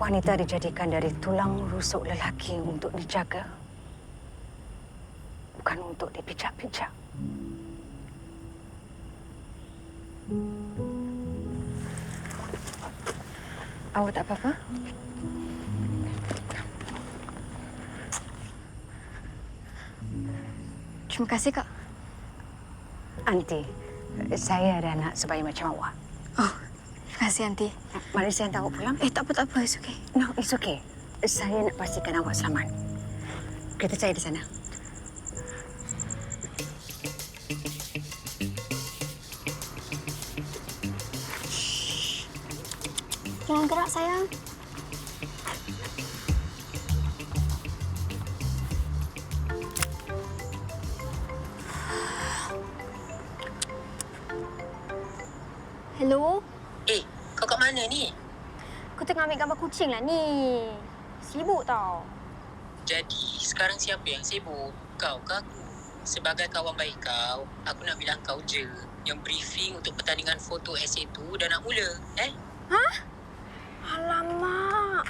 Wanita dijadikan dari tulang rusuk lelaki untuk dijaga, bukan untuk dipijak-pijak. Awak tak apa-apa? Terima kasih, Kak. Aunty, saya ada anak sebaya macam awak. Oh, terima kasih, Aunty. Mari saya hantar awak pulang. Tak apa. It's okay. No, it's okay. Saya nak pastikan awak selamat. Kereta saya di sana. Jangan gerak, sayang. Hello? Kau kat mana ni? Aku tengah ambil gambar kucing lah ni. Sibuk tau. Jadi, sekarang siapa yang sibuk? Kau ke aku? Sebagai kawan baik kau, aku nak bilang kau je yang briefing untuk pertandingan foto essay tu dah nak mula. Hah? Alamak.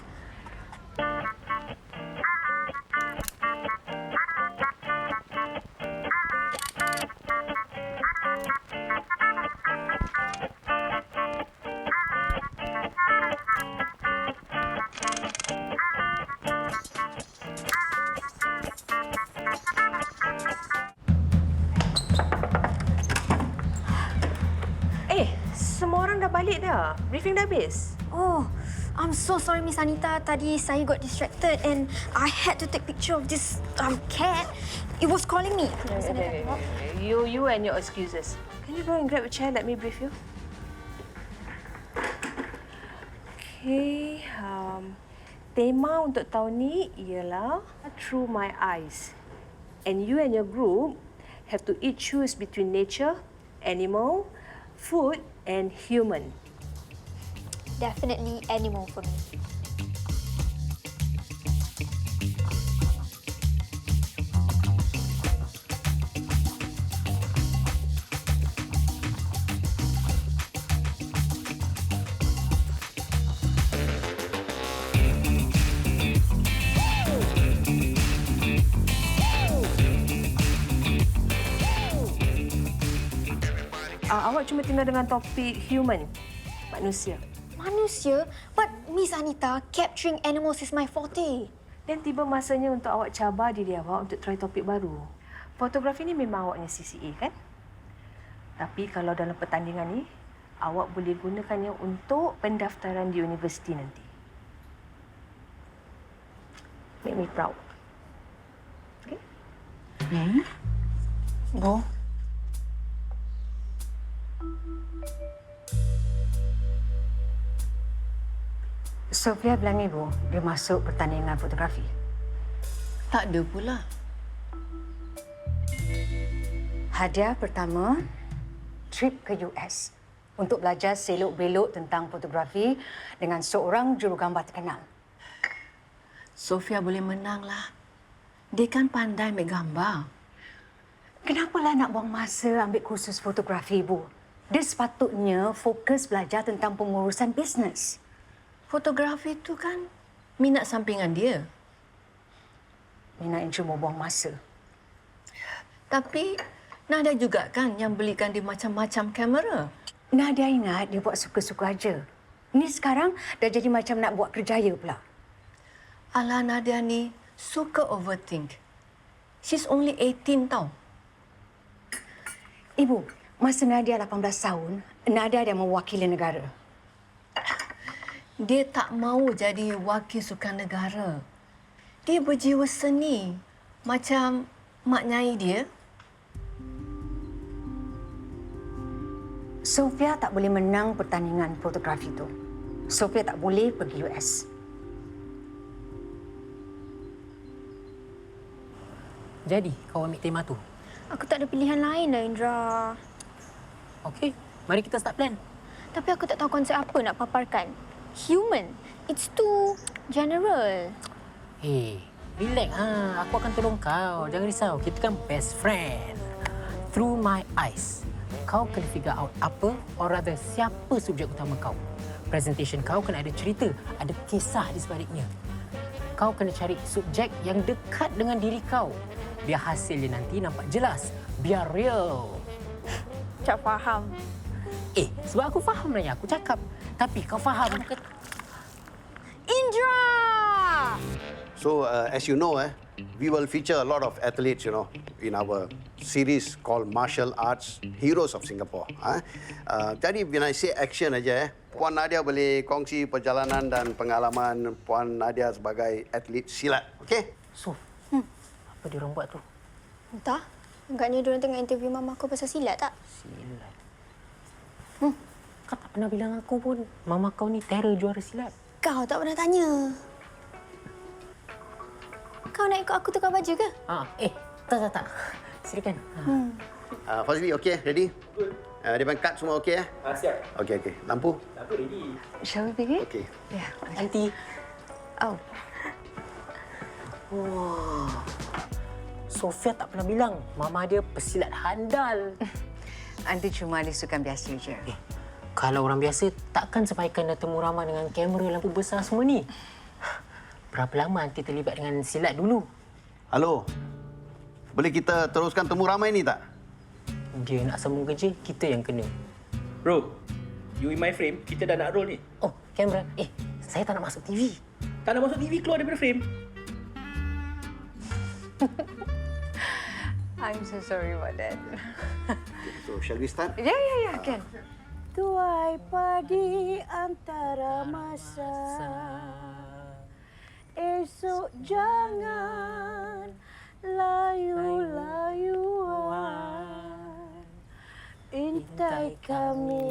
Semua orang dah balik dah. Briefing dah habis. Oh, I'm so sorry, Miss Anita. Tadi saya got distracted and I had to take picture of this cat. It was calling me. You and your excuses. Can you go and grab a chair? Let me brief you. Okay. Tema untuk tahun ni ialah Through My Eyes. And you and your group have to each choose between nature, animal, food, and human. Definitely animal for me. Awak cuma tinggal dengan topik human, manusia. Manusia? But Miss Anita, capturing animals is my forte. Dan tiba masanya untuk awak cabar diri awak untuk try topik baru. Fotografi ni memang awaknya CCA, kan? Tapi kalau dalam pertandingan ni, awak boleh gunakannya untuk pendaftaran di universiti nanti. Make me proud. Okay? Bu, Sofia bilang ibu dia masuk pertandingan fotografi. Tak ada pula. Hadiah pertama, trip ke US untuk belajar selok-belok tentang fotografi dengan seorang jurugambar terkenal. Sofia boleh menanglah. Dia kan pandai ambil gambar. Kenapalah nak buang masa ambil kursus fotografi, Bu? Dia sepatutnya fokus belajar tentang pengurusan bisnes. Fotografi tu kan minat sampingan dia. Minat yang cuma buang masa. Tapi Nadia juga kan yang belikan dia macam-macam kamera. Nadia ingat dia buat suka-suka aja. Ni sekarang dah jadi macam nak buat kerjaya pula. Alah, Nadia ni suka overthink. She's only 18 tau. Ibu, masa Nadia 18 tahun, Nadia dah mewakili negara. Dia tak mahu jadi wakil sukan negara. Dia berjiwa seni. Macam mak nyai dia. Sofia tak boleh menang pertandingan fotografi tu. Sofia tak boleh pergi US. Jadi, kau ambil tema tu? Aku tak ada pilihan lain lah, Indra. Okey, mari kita start plan. Tapi aku tak tahu konsep apa nak paparkan. Human. It's too general. Hey, relax ha. Aku akan tolong kau. Jangan risau. Kita kan best friend. Through my eyes. Kau kena figure out apa or rather siapa subjek utama kau. Presentation kau kena ada cerita, ada kisah di sebaliknya. Kau kena cari subjek yang dekat dengan diri kau. Biar hasilnya nanti nampak jelas. Biar real. Tak faham. Sebab aku faham nanya aku cakap. Tapi kau faham ke? Indra! So, as you know, we will feature a lot of athletes, in our series called Martial Arts Heroes of Singapore. Jadi, when I say action aja, Puan Nadia boleh kongsi perjalanan dan pengalaman Puan Nadia sebagai atlet silat, okey? So, apa dia orang buat tu? Entah. Agaknya diorang tengah interview mama aku pasal silat tak? Silat. Kau tak pernah bilang aku pun, mama kau ni terror juara silat. Kau tak pernah tanya. Kau nak ikut aku tukar baju ke? Tak. Silakan. Fazli, okey? Ready? Dia main kad semua okey, Siap. Okey. Lampu? Lampu ready. Shall we begin? Okey. Ya. Nanti. Oh, Wah. Sofia tak pernah bilang mama dia pesilat handal. Aunty cuma ada sukan biasa je. Kalau orang biasa, takkan sampaikan dah temu ramah dengan kamera lampu besar semua ni. Berapa lama Aunty terlibat dengan silat dulu? Halo. Boleh kita teruskan temu ramai ni tak? Dia nak sambung kerja, kita yang kena. Bro, you in my frame, kita dah nak roll ni. Oh, kamera. Saya tak nak masuk TV. Tak nak masuk TV, keluar daripada frame. I'm so sorry about that. So, shall we start? Ya, kan. Tuai pagi antara masa, esok jangan layu-layuan, intai kami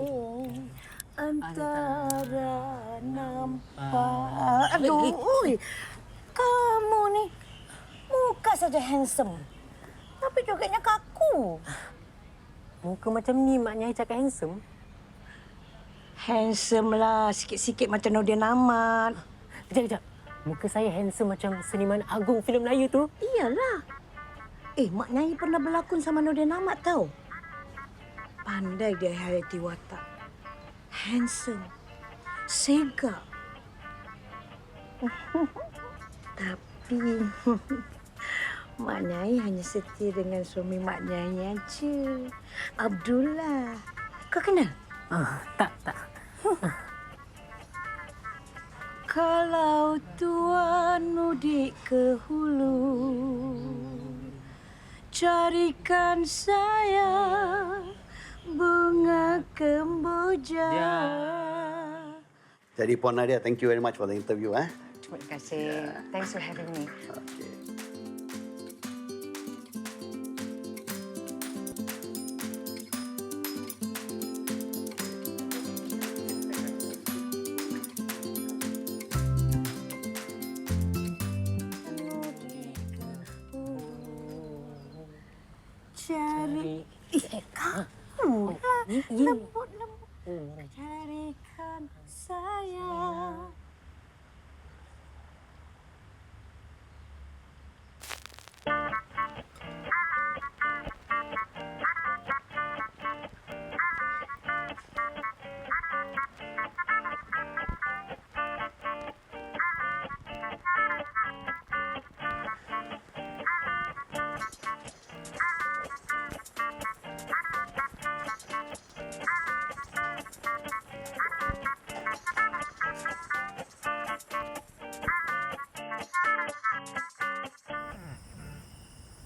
antara nampak. Aduh, ui, kamu ni muka saja handsome, tapi jogetnya kaku. Muka macam ni maknya cakap handsome. Handsome lah, sikit-sikit macam Nordin Ahmad. Kejap. Muka saya handsome macam seniman agung filem Melayu tu. Iyalah. Mak Nyai pernah berlakon sama Nordin Ahmad tau. Pandai dia hayati watak. Handsome. Sega. Tapi Mak Nyai hanya setia dengan suami Mak Nyai aja. Abdullah. Kau kenal? Tak. Kalau tuan mudik ke hulu, carikan saya bunga kemboja. Jadi, Puan Nadia, thank you very much for the interview. Terima kasih. Thanks for having me. Okay. Cari kamu lembut carikan saya.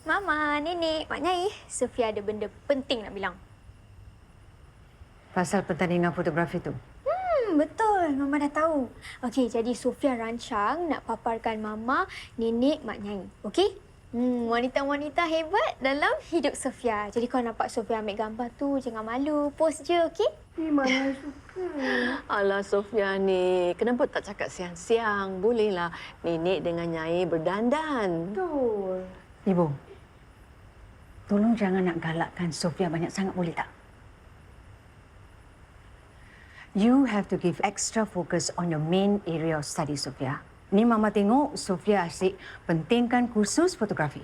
Mama, Nenek, Mak Nyai, Sofia ada benda penting nak bilang. Pasal pertandingan fotografi tu. Betul. Mama dah tahu. Okey, jadi Sofia rancang nak paparkan Mama, Nenek, Mak Nyai. Okey? Wanita-wanita hebat dalam hidup Sofia. Jadi kalau nampak Sofia ambil gambar tu, jangan malu. Post je, okey? Mana suka. Alah Sofia ni, kenapa tak cakap siang-siang? Bolehlah Nenek dengan Nyai berdandan. Betul. Ibu, tolong jangan nak galakkan Sofia banyak sangat, boleh tak? You have to give extra focus on your main area of study, Sofia. Ni Mama tengok Sofia asyik pentingkan kursus fotografi.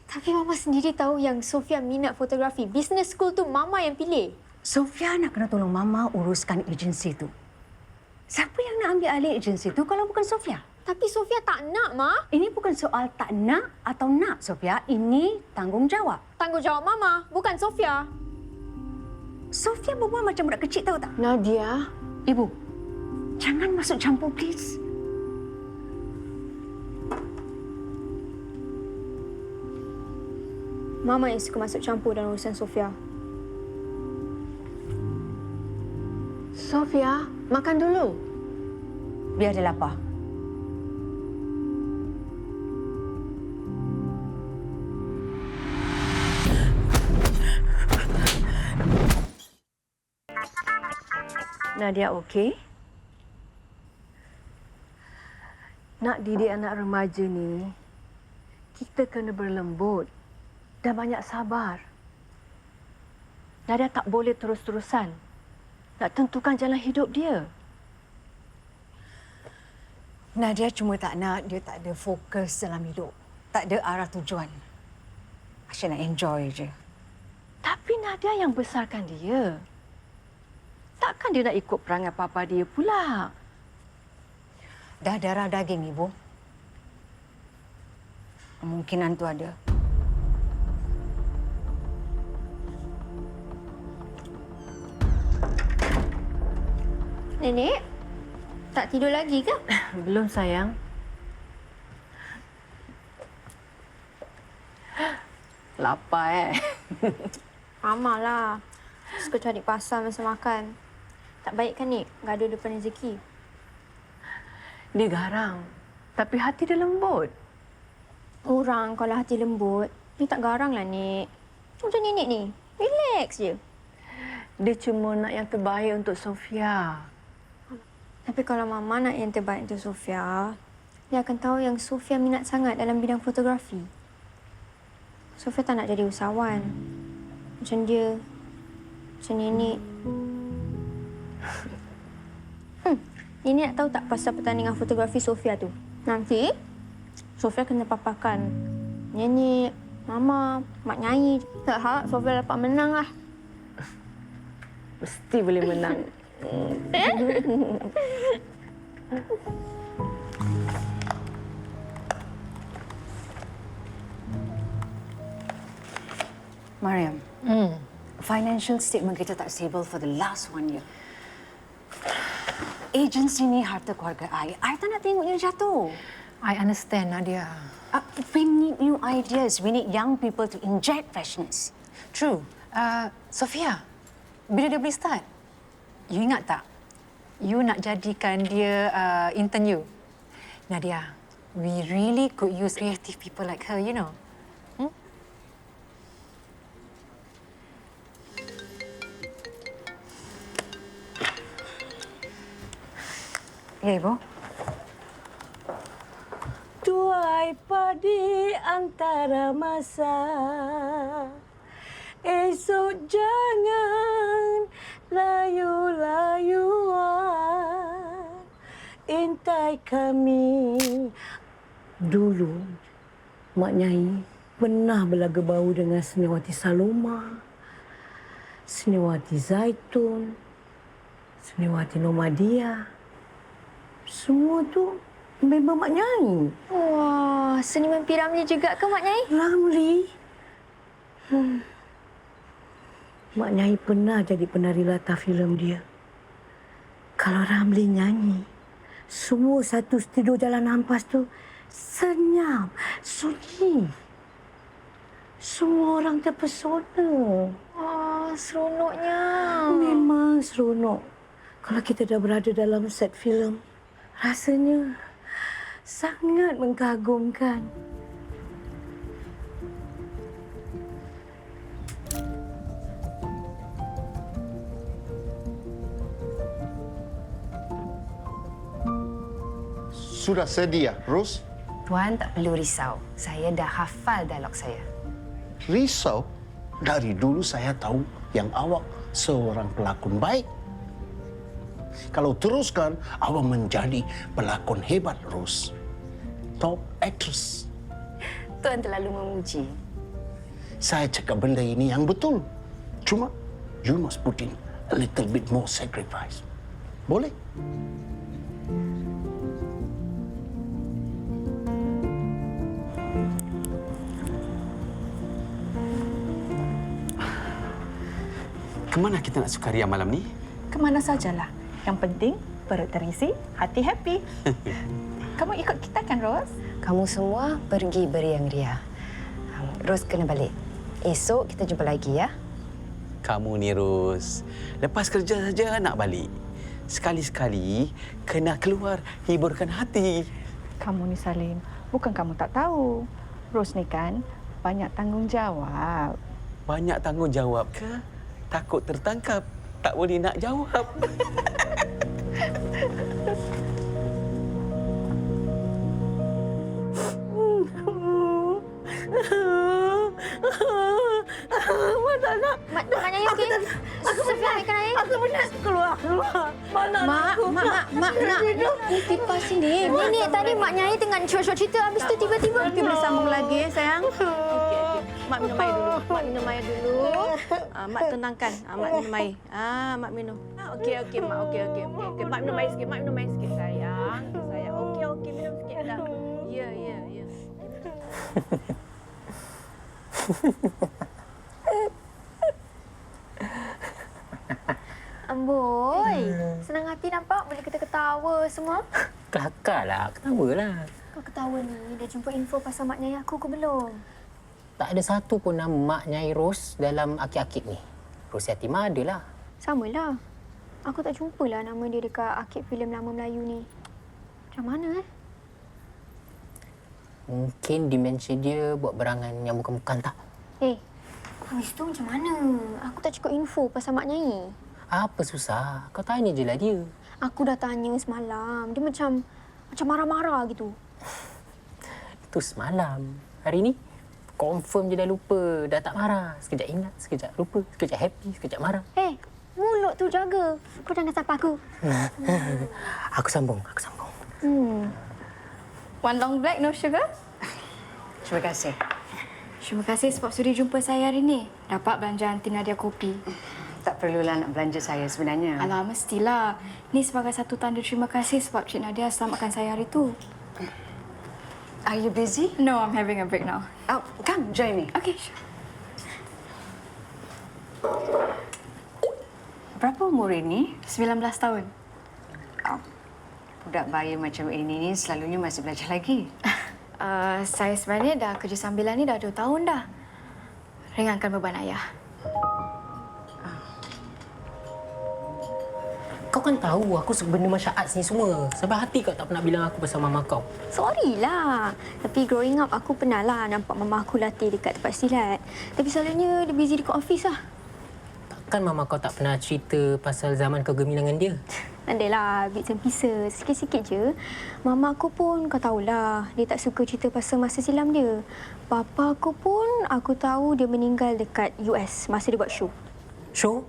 Tapi Mama sendiri tahu yang Sofia minat fotografi. Business school tu Mama yang pilih. Sofia nak kena tolong Mama uruskan agensi tu. Siapa yang nak ambil alih agensi tu kalau bukan Sofia? Tapi Sofia tak nak, Ma. Ini bukan soal tak nak atau nak, Sofia. Ini tanggungjawab. Tanggungjawab Mama, bukan Sofia. Sofia berbual macam budak kecil, tahu tak? Nadia, Ibu, jangan masuk campur, please. Mama yang suka masuk campur dalam urusan Sofia. Sofia, makan dulu. Biar dia lapar. Nadia okey? Nak didik anak remaja ni, kita kena berlembut dan banyak sabar. Nadia tak boleh terus-terusan nak tentukan jalan hidup dia. Nadia cuma tak nak dia tak ada fokus dalam hidup. Tak ada arah tujuan. Asyik nak enjoy je. Tapi Nadia yang besarkan dia. Takkan dia nak ikut perangai papa dia pula? Dah darah daging, Ibu. Kemungkinan tu ada. Nenek, tak tidur lagi ke? Belum, sayang. Lapar, Mama lah. Suka cari pasal masa makan. Tak baik kan, Nik? Gaduh depan rezeki. Dia garang. Tapi hati dia lembut. Orang kalau hati lembut, ni tak garang lah, Nik. Macam Nenek ni. Relax je. Dia cuma nak yang terbaik untuk Sofia. Tapi kalau Mama nak yang terbaik untuk Sofia, dia akan tahu yang Sofia minat sangat dalam bidang fotografi. Sofia tak nak jadi usahawan. Macam dia. Macam Nenek. Nenek nak tahu tak pasal pertandingan fotografi Sofia tu? Nanti, Sofia kena paparkan Nenek, Mama, Mak Nyai. Tak harap Sofia dapat menang lah. Mesti boleh menang. Mariam, financial statement kita tak stable for the last 1 year. Agency ni harta keluarga I. I tak nak tengoknya jatuh. I understand, Nadia. We need new ideas. We need young people to inject freshness. True. Sofia, bila dia boleh start? You ingat tak? You nak jadikan dia intern you. Nadia, we really could use creative people like her, you know. Ya, Ibu. Tuai padi antara masa, esok jangan layu-layuan, intai kami. Dulu, Mak Nyai pernah berlaga bau dengan Seniwati Saloma, Seniwati Zaitun, Seniwati Nomadia. Semua tu member Mak Nyai. Wah, seniman P. Ramlee juga ke, Mak Nyai? Ramlee? Mak Nyai pernah jadi penari latar filem dia. Kalau Ramlee nyanyi, semua satu studio Jalan Ampas tu senyap, sunyi. Semua orang terpesona. Wah, seronoknya. Memang seronok. Kalau kita dah berada dalam set filem, rasanya sangat mengagumkan. Sudah sedia, Ros? Tuan tak perlu risau. Saya dah hafal dialog saya. Risau? Dari dulu saya tahu yang awak seorang pelakon baik. Kalau teruskan, awak menjadi pelakon hebat, Ros. Top actress. Tuan terlalu memuji. Saya cakap benda ini yang betul. Cuma, you must put in a little bit more sacrifice. Boleh? Kemana kita nak sukaria malam ni? Kemana sajalah. Yang penting, perut terisi, hati happy. Kamu ikut kita kan, Ros? Kamu semua pergi beriang ria. Ros kena balik. Esok kita jumpa lagi ya. Kamu ni, Ros. Lepas kerja saja nak balik. Sekali-sekali kena keluar hiburkan hati. Kamu ni, Salim. Bukan kamu tak tahu. Ros ni kan banyak tanggungjawab. Banyak tanggungjawab ke? Takut tertangkap. Tak boleh nak jawab. Mak Nyanyi okey? Sofia ambilkan air. Aku penat. Keluar. Mana Mak nak pipa sini. Nenek tadi Mak Nyanyi tengah cerita habis tu tiba-tiba. Okey, boleh sambung lagi sayang. Okey. Mak minum air dulu. Mak minum air dulu. Mak tenangkan. Mak minum air. Mak minum. Okey, Mak. Okey. Mak minum air sikit. Sayang. Okey. Minum sikit dah. Ya. Amboi, senang hati nampak boleh kita ketawa semua. Kelakar lah. Kenapa lah? Kau ketawa ni dah jumpa info pasal Mak Nyai aku ke belum? Tak ada satu pun nama Mak Nyai Ros dalam akik-akik ni. Ros Yatimah ada lah. Samalah. Aku tak jumpalah nama dia dekat akik filem lama Melayu ni. Macam mana Mungkin demensia dia buat berangan yang bukan-bukan tak? Habis tu macam mana? Aku tak cukup info pasal Mak Nyai. Apa susah? Kau tanya je lah dia. Aku dah tanya semalam. Dia macam marah-marah gitu. Itu semalam. Hari ni, confirm je dah lupa. Dah tak marah. Sekejap ingat, sekejap lupa. Sekejap happy, sekejap marah. Mulut tu jaga. Kau jangan sapa aku. Aku sambung. One long black, no sugar? Terima kasih. Terima kasih sebab sudi jumpa saya hari ni. Dapat belanja Aunty Nadia kopi. Tak perlulah nak belanja saya sebenarnya. Alah, mestilah. Ni sebagai satu tanda terima kasih sebab Cik Nadia selamatkan saya hari tu. Are you busy? No, I'm having a break now. Oh, come, join me. Okay, sure. Berapa umur ini? 19 tahun. Budak bayi macam ini ni selalunya masih belajar lagi. Saya sebenarnya dah kerja sambilan ni dah 2 tahun dah. Ringankan beban ayah. Kau kan tahu aku suka benda martial arts ni semua. Sampai hati kau tak pernah bilang aku pasal mama kau. Sorry lah. Tapi growing up aku pernah lah nampak mama aku latih dekat tempat silat. Tapi selalunya dia busy dekat office lah. Takkan mama kau tak pernah cerita pasal zaman kegemilangan dia? Adalah, bits and pieces. Sikit-sikit je. Mama aku pun kau tahulah, dia tak suka cerita pasal masa silam dia. Papa aku pun aku tahu dia meninggal dekat US masa dia buat show. Show?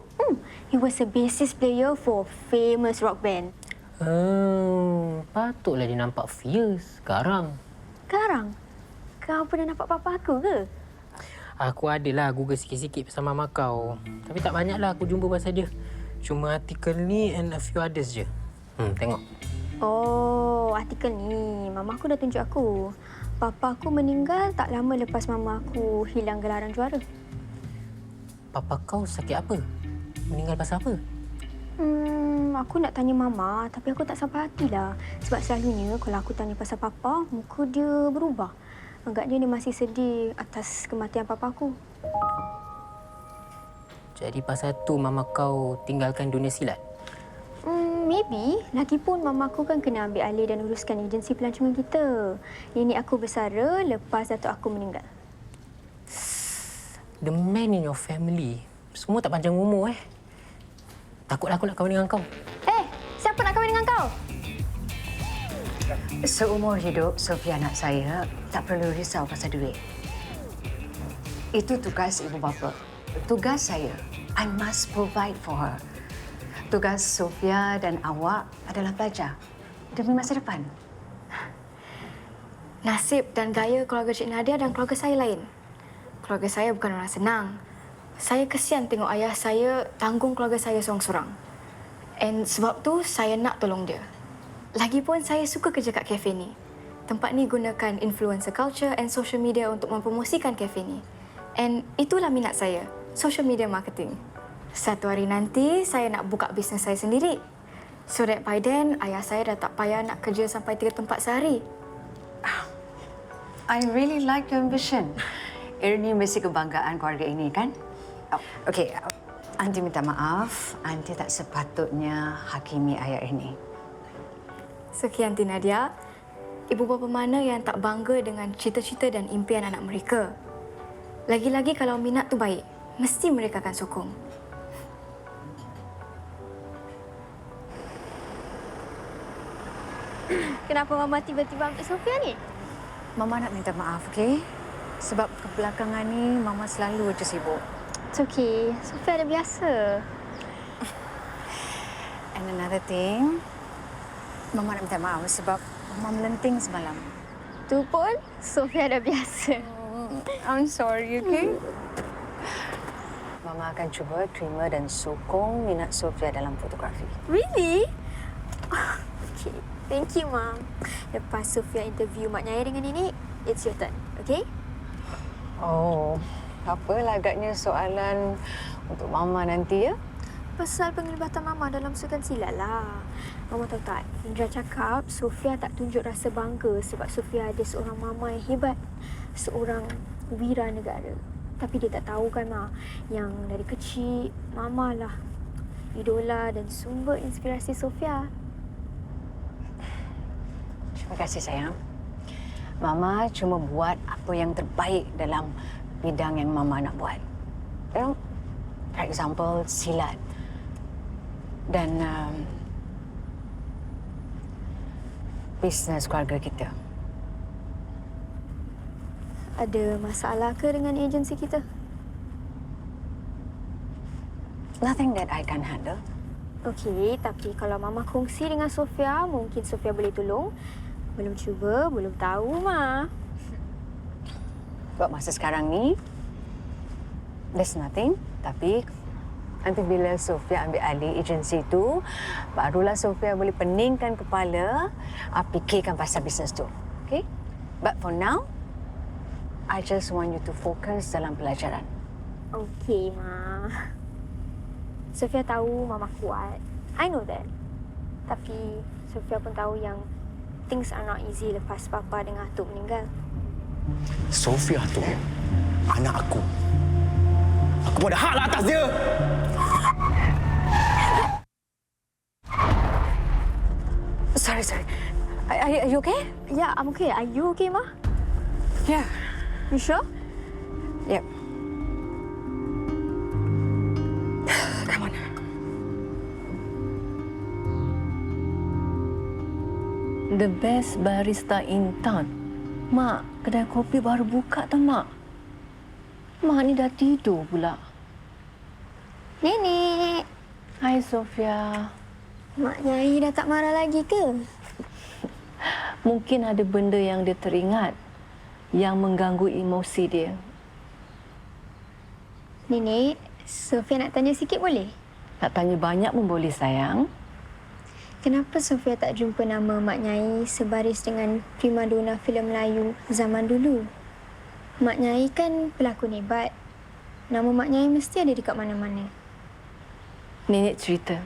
He was a bassist player for a famous rock band. Patutlah dia nampak fierce. Garang. Kau pernah nampak papa aku ke? Aku adalah Google sikit-sikit pasal mama kau. Tapi tak banyaklah aku jumpa pasal dia. Cuma artikel ni and a few others je. Tengok. Oh, artikel ni. Mama aku dah tunjuk aku. Papa aku meninggal tak lama lepas mama aku hilang gelaran juara. Papa kau sakit apa? Meninggal pasal apa? Aku nak tanya Mama, tapi aku tak sampai hatilah. Sebab selalunya kalau aku tanya pasal Papa, muka dia berubah. Agaknya dia masih sedih atas kematian Papa aku. Jadi pasal tu Mama kau tinggalkan dunia silat? Maybe. Lagipun Mama aku kan kena ambil alih dan uruskan agensi pelancongan kita. Nenek aku bersara lepas datuk aku meninggal. The man in your family, semua tak panjang umur Takutlah aku nak kahwin dengan kau. Siapa nak kahwin dengan kau? Seumur hidup, Sofia anak saya tak perlu risau pasal duit. Itu tugas ibu bapa. Tugas saya, I must provide for her. Tugas Sofia dan awak adalah belajar demi masa depan. Nasib dan gaya keluarga Cik Nadia dan keluarga saya lain. Keluarga saya bukan orang senang. Saya kesian tengok ayah saya tanggung keluarga saya seorang-seorang. And sebab tu saya nak tolong dia. Lagipun saya suka kerja kat kafe ni. Tempat ni gunakan influencer culture and social media untuk mempromosikan kafe ni. And itulah minat saya, social media marketing. Satu hari nanti saya nak buka bisnes saya sendiri. So that by then ayah saya dah tak payah nak kerja sampai 3 tempat sehari. I really like your ambition. Ini mesti kebanggaan keluarga ini, kan? Okey, Aunty minta maaf. Aunty tak sepatutnya hakimi ayah ini. Sekian Aunty Nadia. Ibu bapa mana yang tak bangga dengan cita-cita dan impian anak mereka? Lagi-lagi kalau minat tu baik, mesti mereka akan sokong. Kenapa Mama tiba-tiba ambil Sofia ni? Mama nak minta maaf, okey? Sebab kebelakangan ni Mama selalu je sibuk. It's okay. Sofia dah biasa. And another thing, Mama nak minta maaf sebab Mama melenting semalam. Tu pun Sofia dah biasa. I'm sorry, okay? Mama akan cuba terima dan sokong minat Sofia dalam fotografi. Really? Okay. Thank you, Mom. Lepas Sofia interview Mak Nyai dengan Nenek, it's your turn, okay? Oh, apalah agaknya soalan untuk Mama nanti, ya? Pasal penglibatan Mama dalam sukan silat lah. Mama tahu tak, Indra cakap Sofia tak tunjuk rasa bangga sebab Sofia ada seorang mama yang hebat. Seorang wira negara. Tapi dia tak tahu kan, Ma, yang dari kecil Mama lah idola dan sumber inspirasi Sofia. Terima kasih, sayang. Mama cuma buat apa yang terbaik dalam bidang yang Mama nak buat. You know, for example, silat. Dan bisnes keluarga kita. Ada masalah ke dengan agensi kita? Nothing that I can handle. Okey, tapi kalau Mama kongsi dengan Sofia, mungkin Sofia boleh tolong. Belum cuba, belum tahu, Ma. Buat masa sekarang ni, there's nothing. Tapi nanti bila Sofia ambil alih agensi itu, barulah Sofia boleh peningkan kepala, fikirkan pasal bisnes tu. Okay? But for now, I just want you to focus dalam pelajaran. Okey, Ma. Sofia tahu Mama kuat. I know that. Tapi Sofia pun tahu yang things are not easy lepas Papa dengan Atuk meninggal. Sofia tu anak aku. Aku pun ada hak lah atas dia. Sorry. Are you okay? Yeah, I'm okay. Are you okay, Ma? Yeah. You sure? Yep. Come on. The best barista in town. Mak, kedai kopi baru buka tau, Mak. Mak ni dah tidur pula. Nenek. Hai, Sofia. Mak Nyai dah tak marah lagi ke? Mungkin ada benda yang dia teringat yang mengganggu emosi dia. Nenek, Sofia nak tanya sikit boleh? Nak tanya banyak pun boleh, sayang. Kenapa Sofia tak jumpa nama Mak Nyai sebaris dengan primadona filem Melayu zaman dulu? Mak Nyai kan pelakon hebat. Nama Mak Nyai mesti ada dekat mana-mana. Nenek cerita.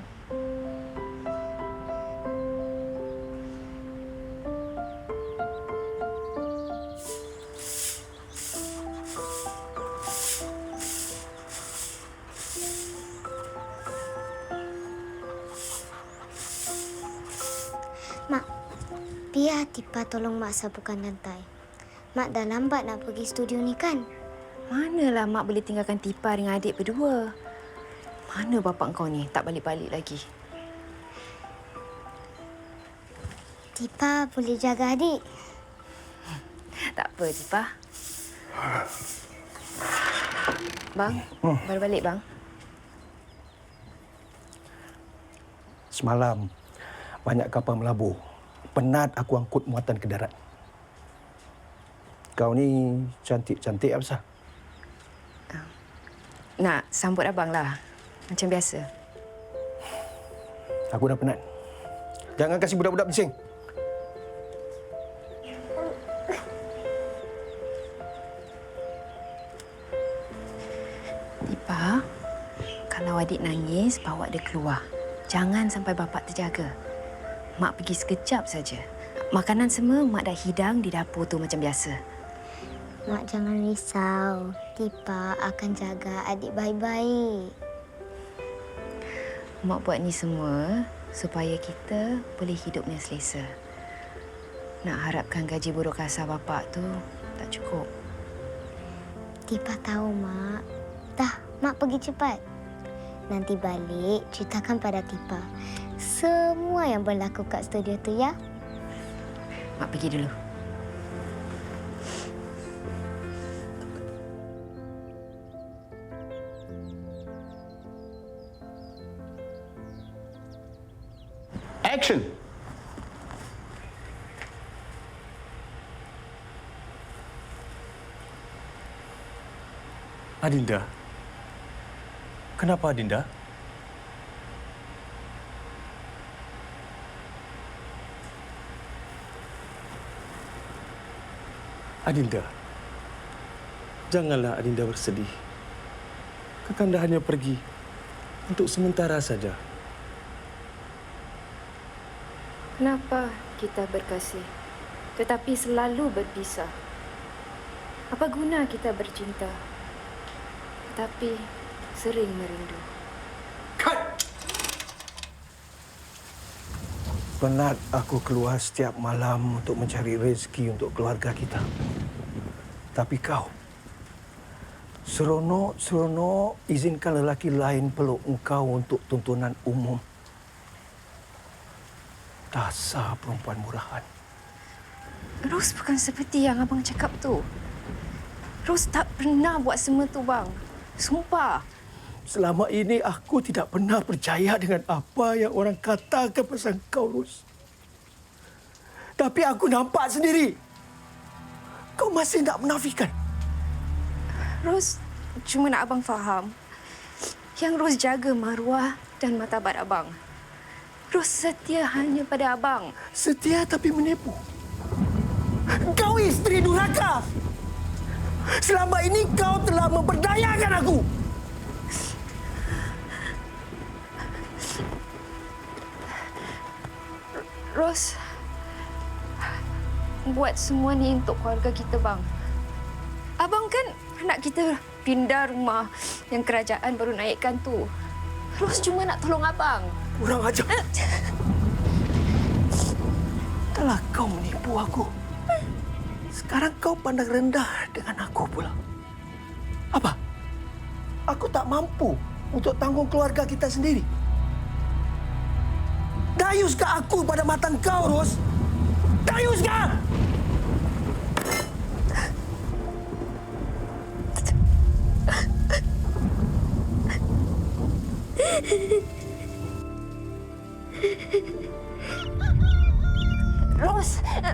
Mak, biar Tipa tolong Mak sapukan lantai. Mak dah lambat nak pergi studio ni kan? Manalah Mak boleh tinggalkan Tipa dengan adik berdua. Mana bapak kau ni tak balik-balik lagi? Tipa boleh jaga adik. Tak apa, Tipa. Bang, baru balik bang. Semalam banyak kapal melabur. Penat aku angkut muatan ke darat. Kau ni cantik-cantik apa sah? Nak sambut abang lah. Macam biasa. Aku dah penat. Jangan kasih budak-budak bising. Tipa, kalau adik nangis, bawa dia keluar. Jangan sampai bapak terjaga. Mak pergi sekejap saja. Makanan semua Mak dah hidang di dapur tu macam biasa. Mak jangan risau. Tipa akan jaga adik baik-baik. Mak buat ni semua supaya kita boleh hidupnya selesa. Nak harapkan gaji buruh kasar bapak tu tak cukup. Tipa tahu, Mak. Dah, Mak pergi cepat. Nanti balik, ceritakan pada Tipa semua yang berlaku kat studio tu, ya? Mak pergi dulu. Action! Adinda? Kenapa Adinda? Adinda, janganlah Adinda bersedih. Kakanda hanya pergi untuk sementara saja. Kenapa kita berkasih tetapi selalu berpisah? Apa guna kita bercinta tetapi sering merindu? Penat aku keluar setiap malam untuk mencari rezeki untuk keluarga kita. Tapi kau, seronok izinkan lelaki lain peluk engkau untuk tuntunan umum. Dasar perempuan murahan. Ros bukan seperti yang abang cakap tu. Ros tak pernah buat semua tu, bang. Sumpah. Selama ini aku tidak pernah percaya dengan apa yang orang katakan pasal kau, Ros. Tapi aku nampak sendiri. Kau masih nak menafikan. Ros cuma nak abang faham. Yang Ros jaga maruah dan martabat abang. Ros setia hanya pada abang. Setia tapi menipu. Kau isteri durhaka. Selama ini kau telah memperdayakan aku. Ros buat semua ni untuk keluarga kita, bang. Abang kan nak kita pindah rumah yang kerajaan baru naikkan tu. Ros cuma nak tolong abang. Kurang ajar. Telah kau menipu aku. Sekarang kau pandang rendah dengan aku pula. Apa? Aku tak mampu untuk tanggung keluarga kita sendiri. Dayuskah aku pada mata kau, Ros? Dayuskah?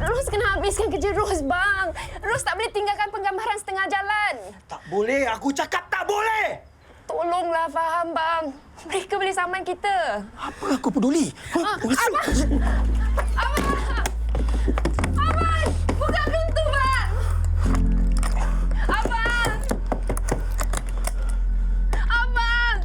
Ros kena habiskan kerja Ros, bang. Ros tak boleh tinggalkan penggambaran setengah jalan. Tak boleh. Aku cakap tak boleh. Tolonglah faham, bang. Mereka boleh saman kita. Apa aku peduli? Abang! Abang! Buka pintu, bang! Abang! Abang!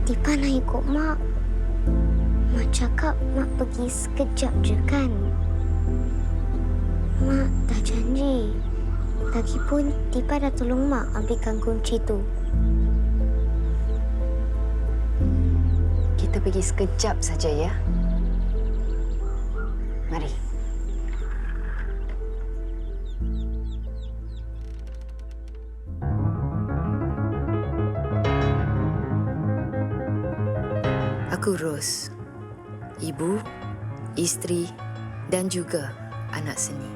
Tipa nak ikut Mak. cakap Mak pergi sekejap je kan? Mak dah janji. Lagipun Tipa dah tolong Mak ambilkan kunci tu. Kita pergi sekejap saja ya. Mari. Aku Ros, ibu, isteri dan juga anak seni.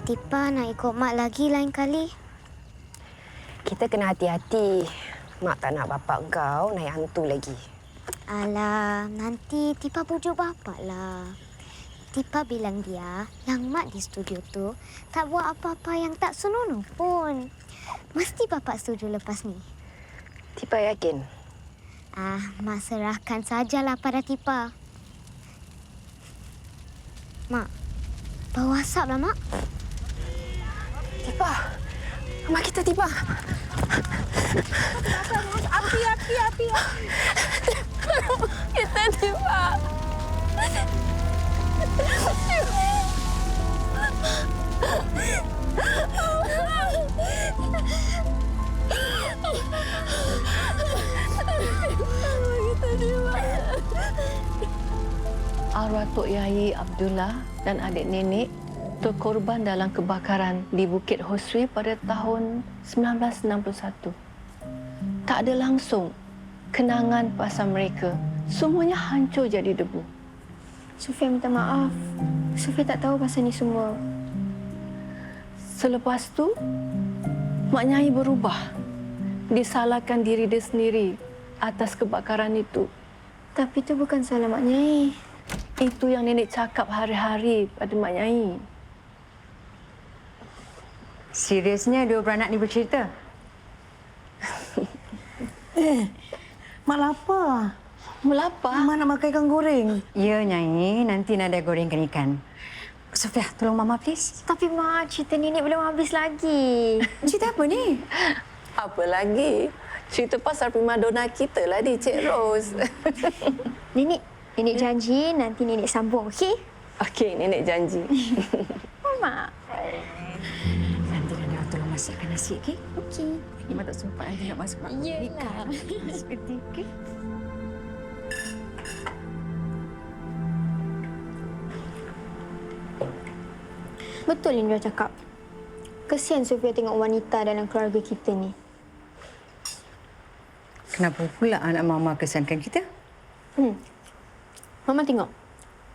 Tipa nak ikut Mak lagi lain kali. Kita kena hati-hati. Mak tak nak bapak kau naik hantu lagi. Alah, nanti Tipa bujuk bapak lah. Tipa bilang dia yang Mak di studio tu tak buat apa-apa yang tak senonoh pun. Mesti bapak setuju lepas ni. Tipa yakin? Mak serahkan sajalah pada Tipa. Mak, bawa WhatsApp lah, Mak. Tipa, mak kita Tipa. Api. Kita Tipa. Arwah Tok Yai Abdullah dan adik nenek terkorban dalam kebakaran di Bukit Hoswe pada tahun 1961. Tak ada langsung kenangan pasal mereka. Semuanya hancur jadi debu. Sofia minta maaf. Sofia tak tahu pasal ni semua. Selepas tu, Mak Nyai berubah. Disalahkan diri dia sendiri atas kebakaran itu. Tapi itu bukan salah Mak Nyai. Itu yang nenek cakap hari-hari pada Mak Nyai. Seriusnya dua beranak ni bercerita? Mak lapar. Mak lapar? Mak nak makan ikan goreng. Ya, Nyai. Nanti Nadia gorengkan ikan. Sofia, tolong Mama, please. Tapi Mak, cerita nenek belum habis lagi. Cerita apa ni? Apa lagi? Cerita pasal primadona kita lah ni, Cik Ros. Nenek janji nanti nenek sambung, okey? Okey, nenek janji. Mak. Nanti Nadia tolong masakkan nasi, okey? Okey. Memang tak sempat nanti nak masuk mak. Yelah. Seperti, okey? Betul Indra cakap. Kesian Sofia tengok wanita dalam keluarga kita ni. Kenapa pula anak Mama kesankan kita? Mama tengok.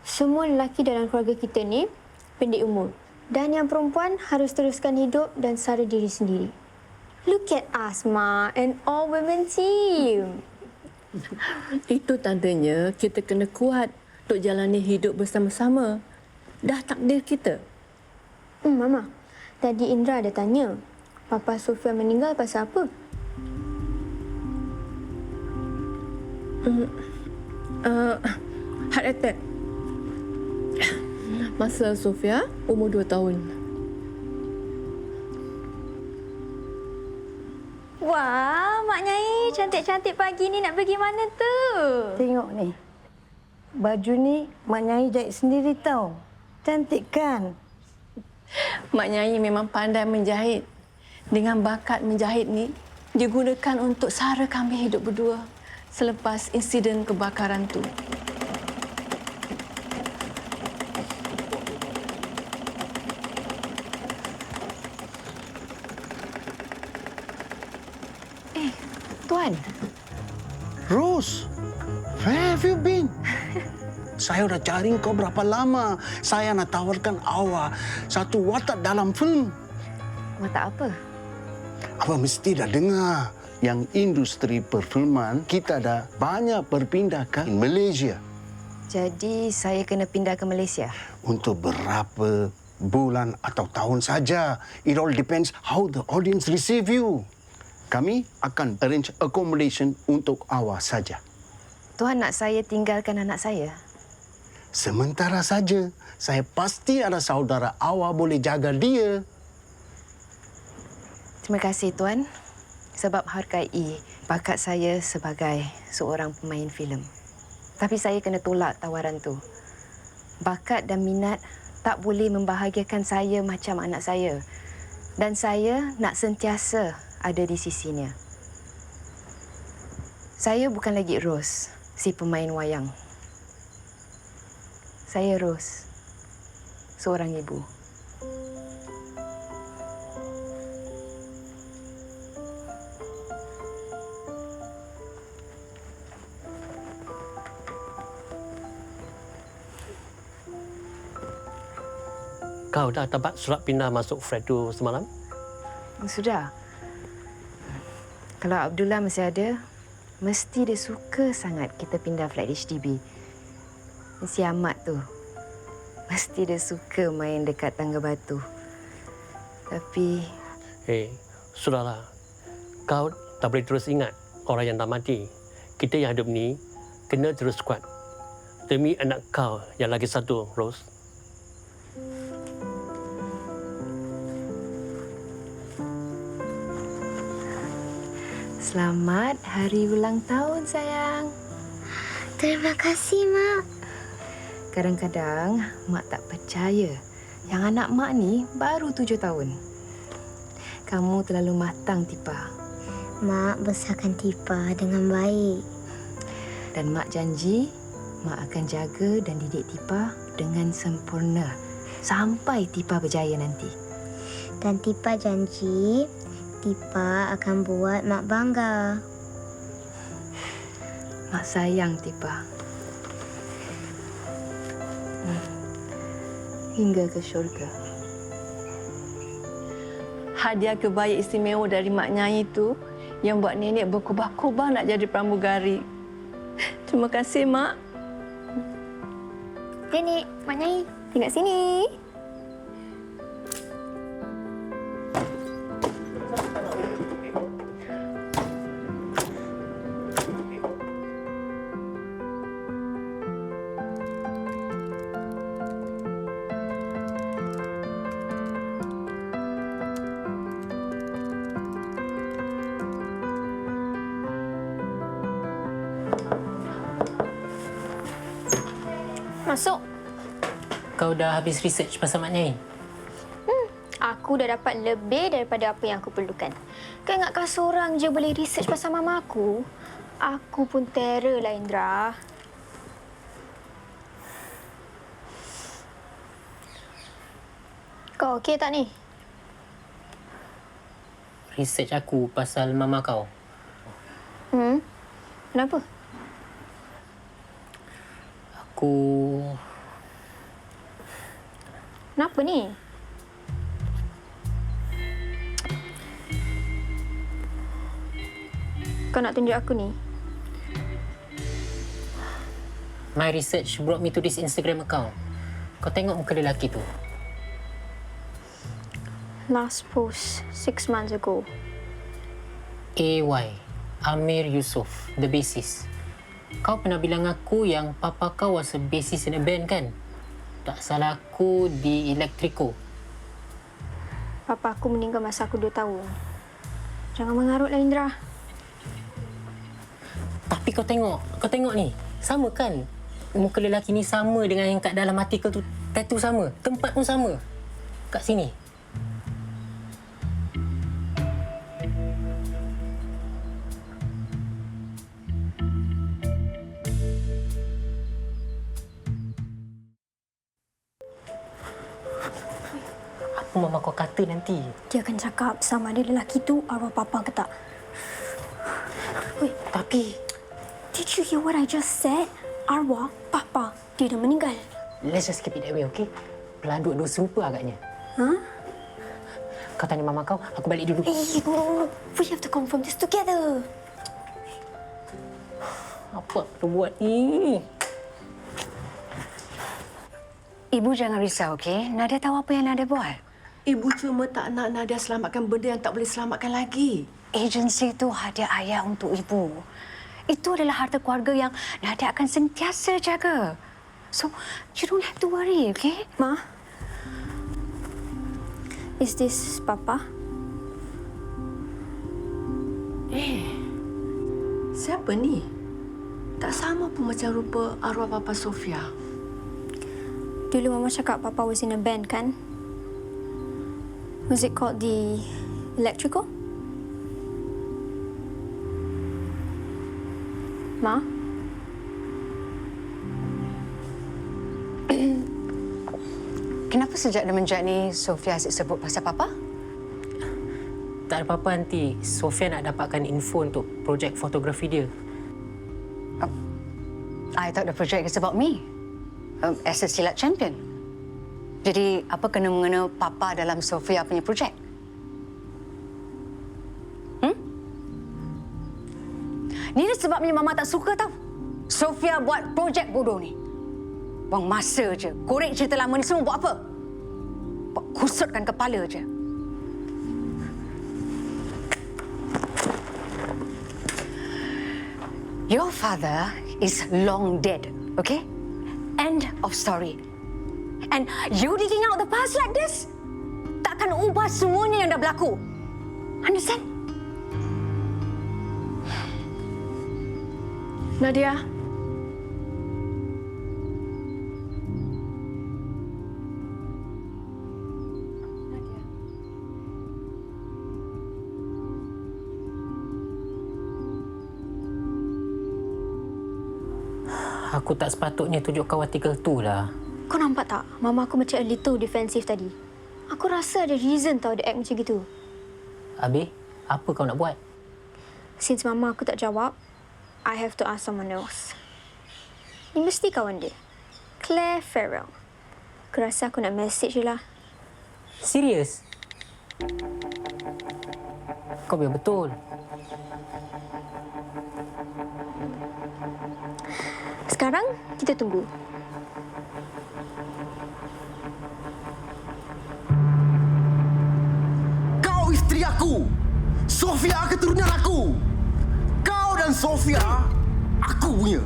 Semua lelaki dalam keluarga kita ni pendek umur. Dan yang perempuan harus teruskan hidup dan sara diri sendiri. Look at us, Ma, an all-women team. Itu tandanya kita kena kuat untuk jalani hidup bersama-sama. Dah takdir kita. Mama, tadi Indra ada tanya, Papa Sofia meninggal pasal apa? Heart attack. Masa Sofia umur 2 tahun. Wah, Mak Nyai cantik-cantik pagi ni nak pergi mana tu? Tengok ni. Baju ni Mak Nyai jahit sendiri tau. Cantik kan? Mak Nyai memang pandai menjahit. Dengan bakat menjahit ni, digunakan untuk sara kami hidup berdua selepas insiden kebakaran tu. Tuan. Rose, where have you been? Saya dah cari kau berapa lama. Saya nak tawarkan awak satu watak dalam film. Watak apa? Apa mesti dah dengar yang industri perfilman kita dah banyak berpindah ke Malaysia. Jadi saya kena pindah ke Malaysia? Untuk berapa bulan atau tahun saja. It all depends how the audience receive you. Kami akan arrange accommodation untuk awak saja. Tuan nak saya tinggalkan anak saya? Sementara saja. Saya pasti ada saudara awak boleh jaga dia. Terima kasih Tuan sebab hargai bakat saya sebagai seorang pemain filem. Tapi saya kena tolak tawaran tu. Bakat dan minat tak boleh membahagiakan saya macam anak saya. Dan saya nak sentiasa ada di sisinya. Saya bukan lagi Rose, si pemain wayang. Saya Rose, seorang ibu. Kau dah dapat surat pindah masuk flat tu semalam? Sudah. Kalau Abdullah masih ada, mesti dia suka sangat kita pindah flat HDB. Si Ahmad tu, mesti dia suka main dekat tangga batu. Tapi... sudahlah. Kau tak boleh terus ingat orang yang dah mati. Kita yang hidup ni kena terus kuat. Demi anak kau yang lagi satu, Rose. Selamat hari ulang tahun, sayang. Terima kasih, Mak. Kadang-kadang, Mak tak percaya yang anak Mak ni baru 7 tahun. Kamu terlalu matang, Tipa. Mak besarkan Tipa dengan baik. Dan Mak janji, Mak akan jaga dan didik Tipa dengan sempurna sampai Tipa berjaya nanti. Dan Tipa janji, Tipa akan buat Mak bangga. Mak sayang Tipa. Hingga ke syurga. Hadiah kebaya istimewa dari Mak Nyai itu yang buat nenek berkobar-kobar nak jadi pramugari. Terima kasih, Mak. Nenek, Mak Nyai, tinggal sini. Masuk. Kau dah habis research pasal Mak Nyai? Aku dah dapat lebih daripada apa yang aku perlukan. Kau ingat kau seorang je boleh research pasal mama aku? Aku pun terror lah, Indra. Kau okey tak ni? Research aku pasal mama kau. Kenapa? Kenapa ni? Kau nak tunjuk aku ni? My research brought me to this Instagram account. Kau tengok muka lelaki tu. Last post 6 months ago. AY, Amir Yusof, the bassist. Kau pernah bilang aku yang papa kau was a bassist in a band kan? Tak salah aku di Electrico. Papa aku meninggal masa aku 2 tahun. Jangan mengarutlah, Indra. Tapi kau tengok ni. Sama kan? Muka lelaki ni sama dengan yang kat dalam artikel tu. Tattoo sama. Tempat pun sama. Kat sini. Apa mama kau kata nanti? Dia akan cakap sama ada lelaki tu arwah papa ke tak. Wait, tapi... Did you hear what I just said? Arwah papa, dia dah meninggal. Let's just keep it that way, okay? Pelanduk dua serupa agaknya. Kau tanya mama kau, aku balik dulu. No. We have to confirm this together. Apa kau buat ni? Ibu jangan risau, okey? Nadia tahu apa yang Nadia buat. Ibu cuma tak nak Nadia selamatkan benda yang tak boleh selamatkan lagi. Agensi itu hadiah ayah untuk ibu. Itu adalah harta keluarga yang Nadia akan sentiasa jaga. So, you don't have to worry, okay? Ma, is this Papa? Siapa ni? Tak sama pun macam rupa arwah Papa Sofia. Dulu Mama cakap Papa was in a band, kan? Was it called the Electrical? Ma? Kenapa sejak semenjak ni Sofia asyik sebut pasal Papa? Tak ada apa-apa, Aunty. Sofia nak dapatkan info untuk projek fotografi dia. I thought the project is about me. As a silat champion. Jadi, apa kena-mengena Papa dalam Sofia punya projek? Ni sebabnya Mama tak suka tau. Sofia buat projek bodoh ni. Buang masa je. Korek cerita lama ni semua buat apa? Buat kusutkan kepala je. Your father is long dead, okay? End of story. And you digging out the past like this? Takkan ubah semuanya yang dah berlaku. Understand? Nadia. Aku tak sepatutnya tunjuk kau artikel tu lah. Kau nampak tak? Mama aku macam a little defensive tadi. Aku rasa ada reason tau dia act macam gitu. Habis, apa kau nak buat? Since Mama aku tak jawab, I have to ask someone else. Ni mesti kawan dia. Claire Farrell. Aku rasa aku nak message je lah. Serius? Kau biar betul. Sekarang, kita tunggu. Kau isteri aku! Sofia keturunan aku! Kau dan Sofia, aku punya.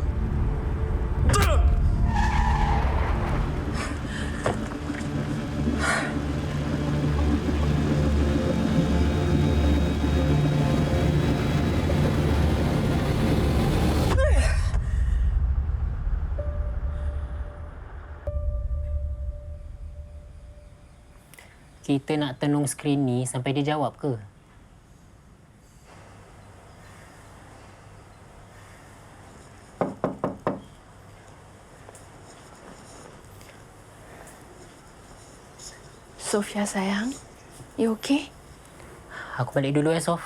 Kita nak tenung skrin ni sampai dia jawab ke? Sofia sayang, you okay? Aku balik dulu ya, Sof.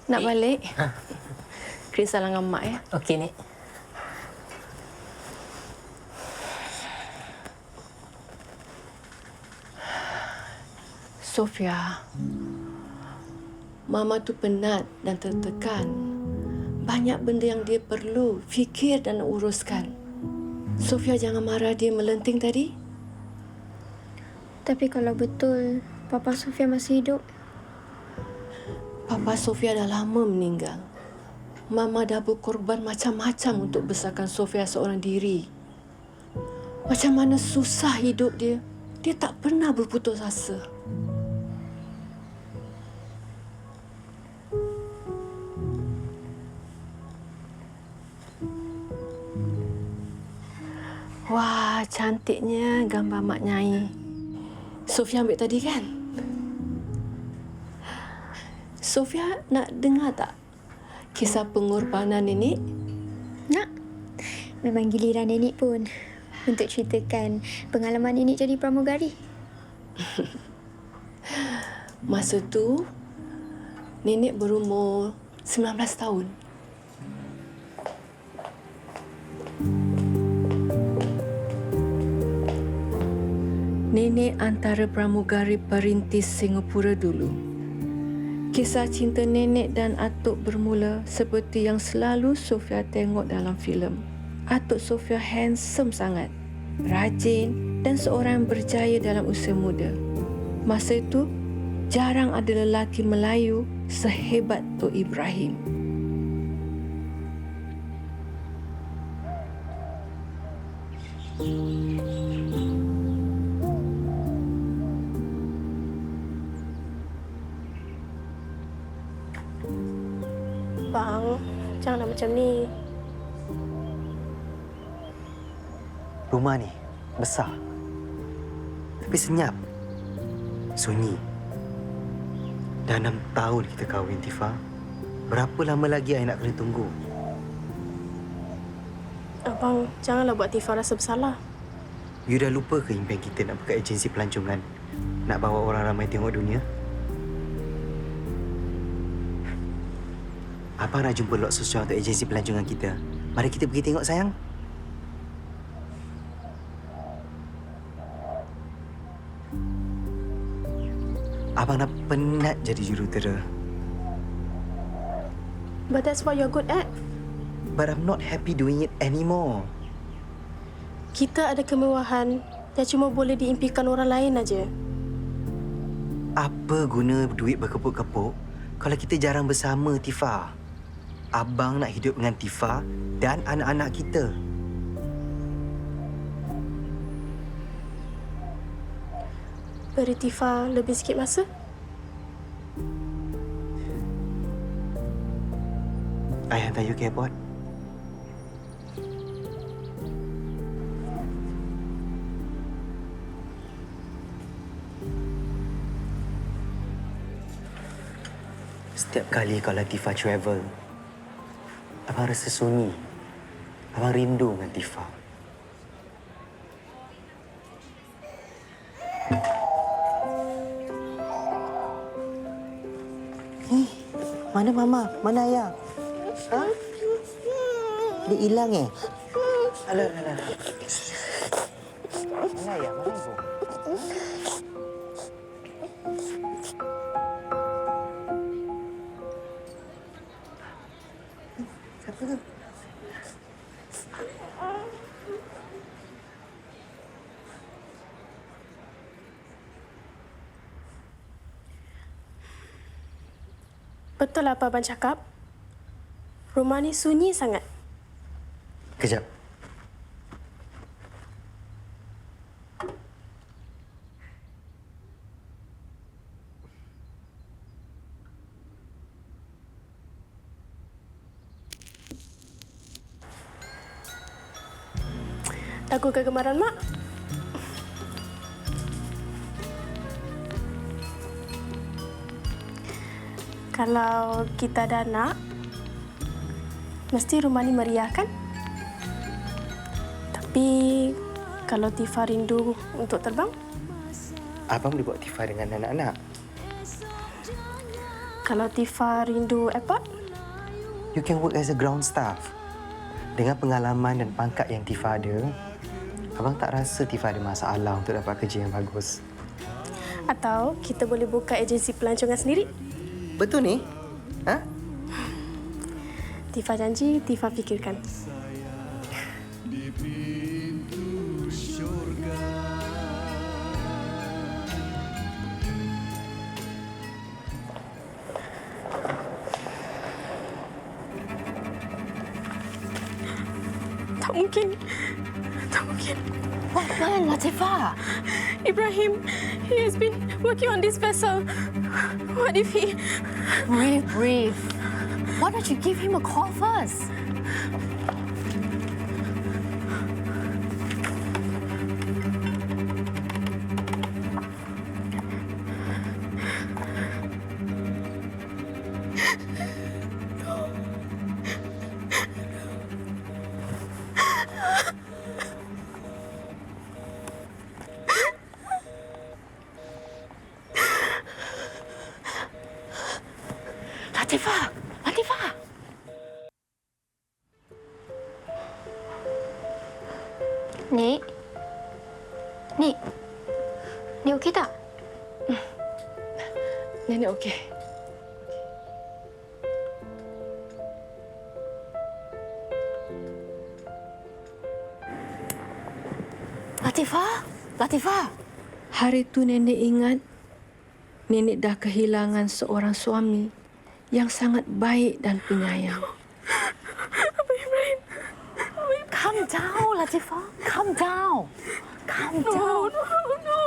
Nak balik? Kirim salam dengan Mak ya. Okey, Nek. Sofia, Mama tu penat dan tertekan. Banyak benda yang dia perlu fikir dan uruskan. Sofia jangan marah dia melenting tadi. Tapi kalau betul Papa Sofia masih hidup, Papa Sofia dah lama meninggal. Mama dah berkorban macam-macam untuk besarkan Sofia seorang diri. Macam mana susah hidup dia, dia tak pernah berputus asa. Wah, cantiknya gambar Mak Nyai. Sofia ambil tadi kan? Sofia nak dengar tak kisah pengorbanan nenek? nak. Memang giliran nenek pun untuk ceritakan pengalaman nenek jadi pramugari. Masa tu, nenek berumur 19 tahun. Nenek antara pramugari perintis Singapura dulu. Kisah cinta nenek dan atuk bermula seperti yang selalu Sofia tengok dalam filem. Atuk Sofia handsome sangat, rajin, dan seorang yang berjaya dalam usia muda. Masa itu, jarang ada lelaki Melayu sehebat Tok Ibrahim. Bang, janganlah macam ni. Rumah ni besar. Tapi senyap. Sunyi. Dah 6 tahun kita kahwin, Tifa. Berapa lama lagi I nak kena tunggu? Abang, janganlah buat Tifa rasa bersalah. You dah lupa ke impian kita nak buka agensi pelancongan? Nak bawa orang ramai tengok dunia? Abang nak jumpa lot sosial untuk agensi pelancongan kita. Mari kita pergi tengok, sayang. Abang dah penat jadi jurutera. But that's what you're good at. But I'm not happy doing it anymore. Kita ada kemewahan yang cuma boleh diimpikan orang lain aja. Apa guna duit berkepuk-kepuk kalau kita jarang bersama, Tifa? Abang nak hidup dengan Tifa dan anak-anak kita. Beri Tifa lebih sikit masa. I hantar you ke airport. Setiap kali kalau Tifa travel, abang rasa sunyi. Abang rindu dengan Tifa. Mana Mama? Mana Ayah? Ha? Dia hilang Alah. Mana Ayah? Mana Ibu? Siapa tu? Betul apa Abang cakap? Rumah ni sunyi sangat. Kejap. Lagu kegemaran Mak. Kalau kita ada anak, mesti rumah ni meriah kan? Tapi kalau Tifa rindu untuk terbang? Abang boleh bawa Tifa dengan anak-anak. Kalau Tifa rindu airport? You can work as a ground staff. Dengan pengalaman dan pangkat yang Tifa ada, abang tak rasa Tifa ada masalah untuk dapat kerja yang bagus. Atau kita boleh buka agensi pelancongan sendiri? Betul ni? Ha? Tifa janji, Tifa fikirkan. Tak mungkin. Tak mungkin. What Latifah? Ibrahim, he has been working on this vessel. What if he... Breathe. Why don't you give him a call first? Latifah! Nik? Nik okey tak? Nenek okey. Latifah? Latifah. Hari itu nenek ingat nenek dah kehilangan seorang suami yang sangat baik dan penyayang. Calm down, Latifah. Calm down. Calm down. No.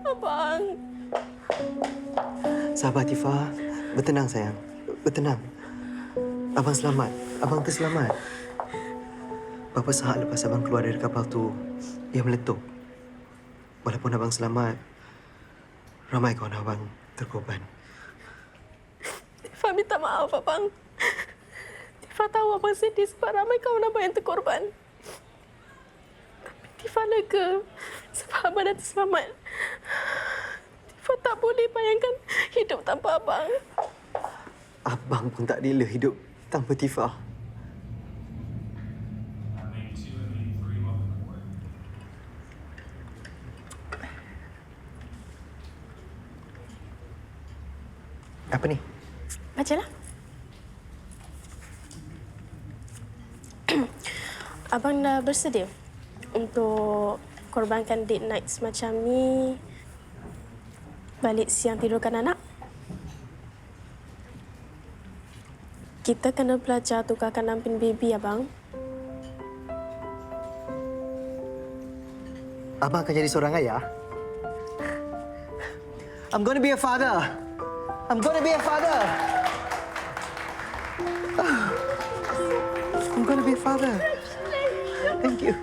Abang. Sabar, Tifa. Bertenang, sayang. Bertenang. Abang selamat. Abang terselamat. Beberapa saat lepas abang keluar dari kapal tu, ia meletup. Walaupun abang selamat, ramai kawan abang terkorban. Tifa minta maaf, abang. Tifa tahu abang sedih sebab ramai kawan abang yang terkorban. Tapi Tifa lega sebab abang dah terselamat. Tifa tak boleh bayangkan hidup tanpa abang. Abang pun tak rela hidup tanpa Tifa. Apa ni? Bacalah. Abang dah bersedia untuk korbankan date night semacam ni, balik siang tidurkan anak? Kita kena belajar tukarkan nampin baby, abang. Abang akan jadi seorang ayah? I'm going to be a father. I'm going to be a father. I'm going to be a father. Thank you.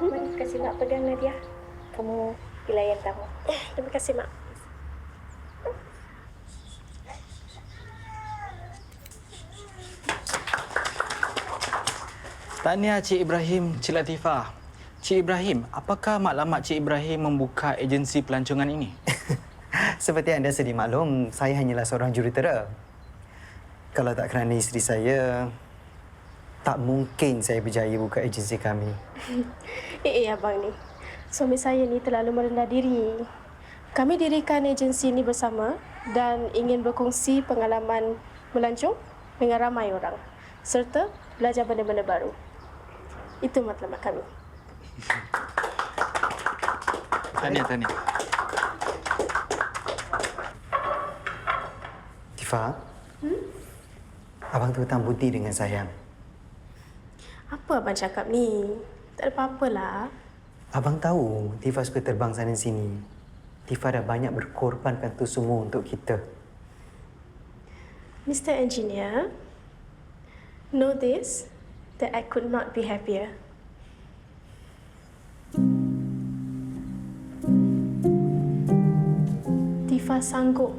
Terima kasih, Mak. Pegang Nadia. Kamu pilihan tamu. Terima kasih, Mak. Tahniah Cik Ibrahim, Cik Latifah. Cik Ibrahim, apakah maklumat Cik Ibrahim membuka agensi pelancongan ini? Seperti anda sedia maklum, saya hanyalah seorang jurutera. Kalau tak kerana isteri saya, tak mungkin saya berjaya buka agensi kami. Abang ni. Suami saya ni terlalu merendah diri. Kami dirikan agensi ini bersama dan ingin berkongsi pengalaman melancong dengan ramai orang serta belajar benda-benda baru. Itu matlamat kami. Tahniah. Tifa, abang tu hutang budi dengan sayang. Apa abang cakap ni? Tak ada apa-apalah. Abang tahu Tifa suka terbang sana sini. Tifa dah banyak berkorbankan tu semua untuk kita. Mr. Engineer, know this, that I could not be happier. Tifa sanggup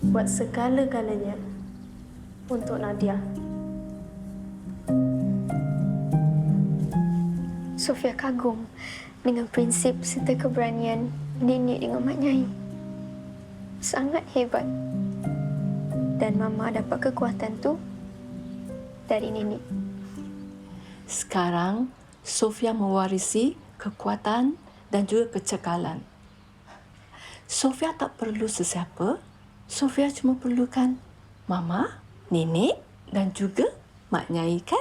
buat segala-galanya untuk Nadia. Sofia kagum dengan prinsip serta keberanian nenek dengan Mak Nyai. Sangat hebat. Dan Mama dapat kekuatan tu dari nenek. Sekarang, Sofia mewarisi kekuatan dan juga kecekalan. Sofia tak perlu sesiapa. Sofia cuma perlukan Mama, Nenek dan juga Mak Nyai, kan?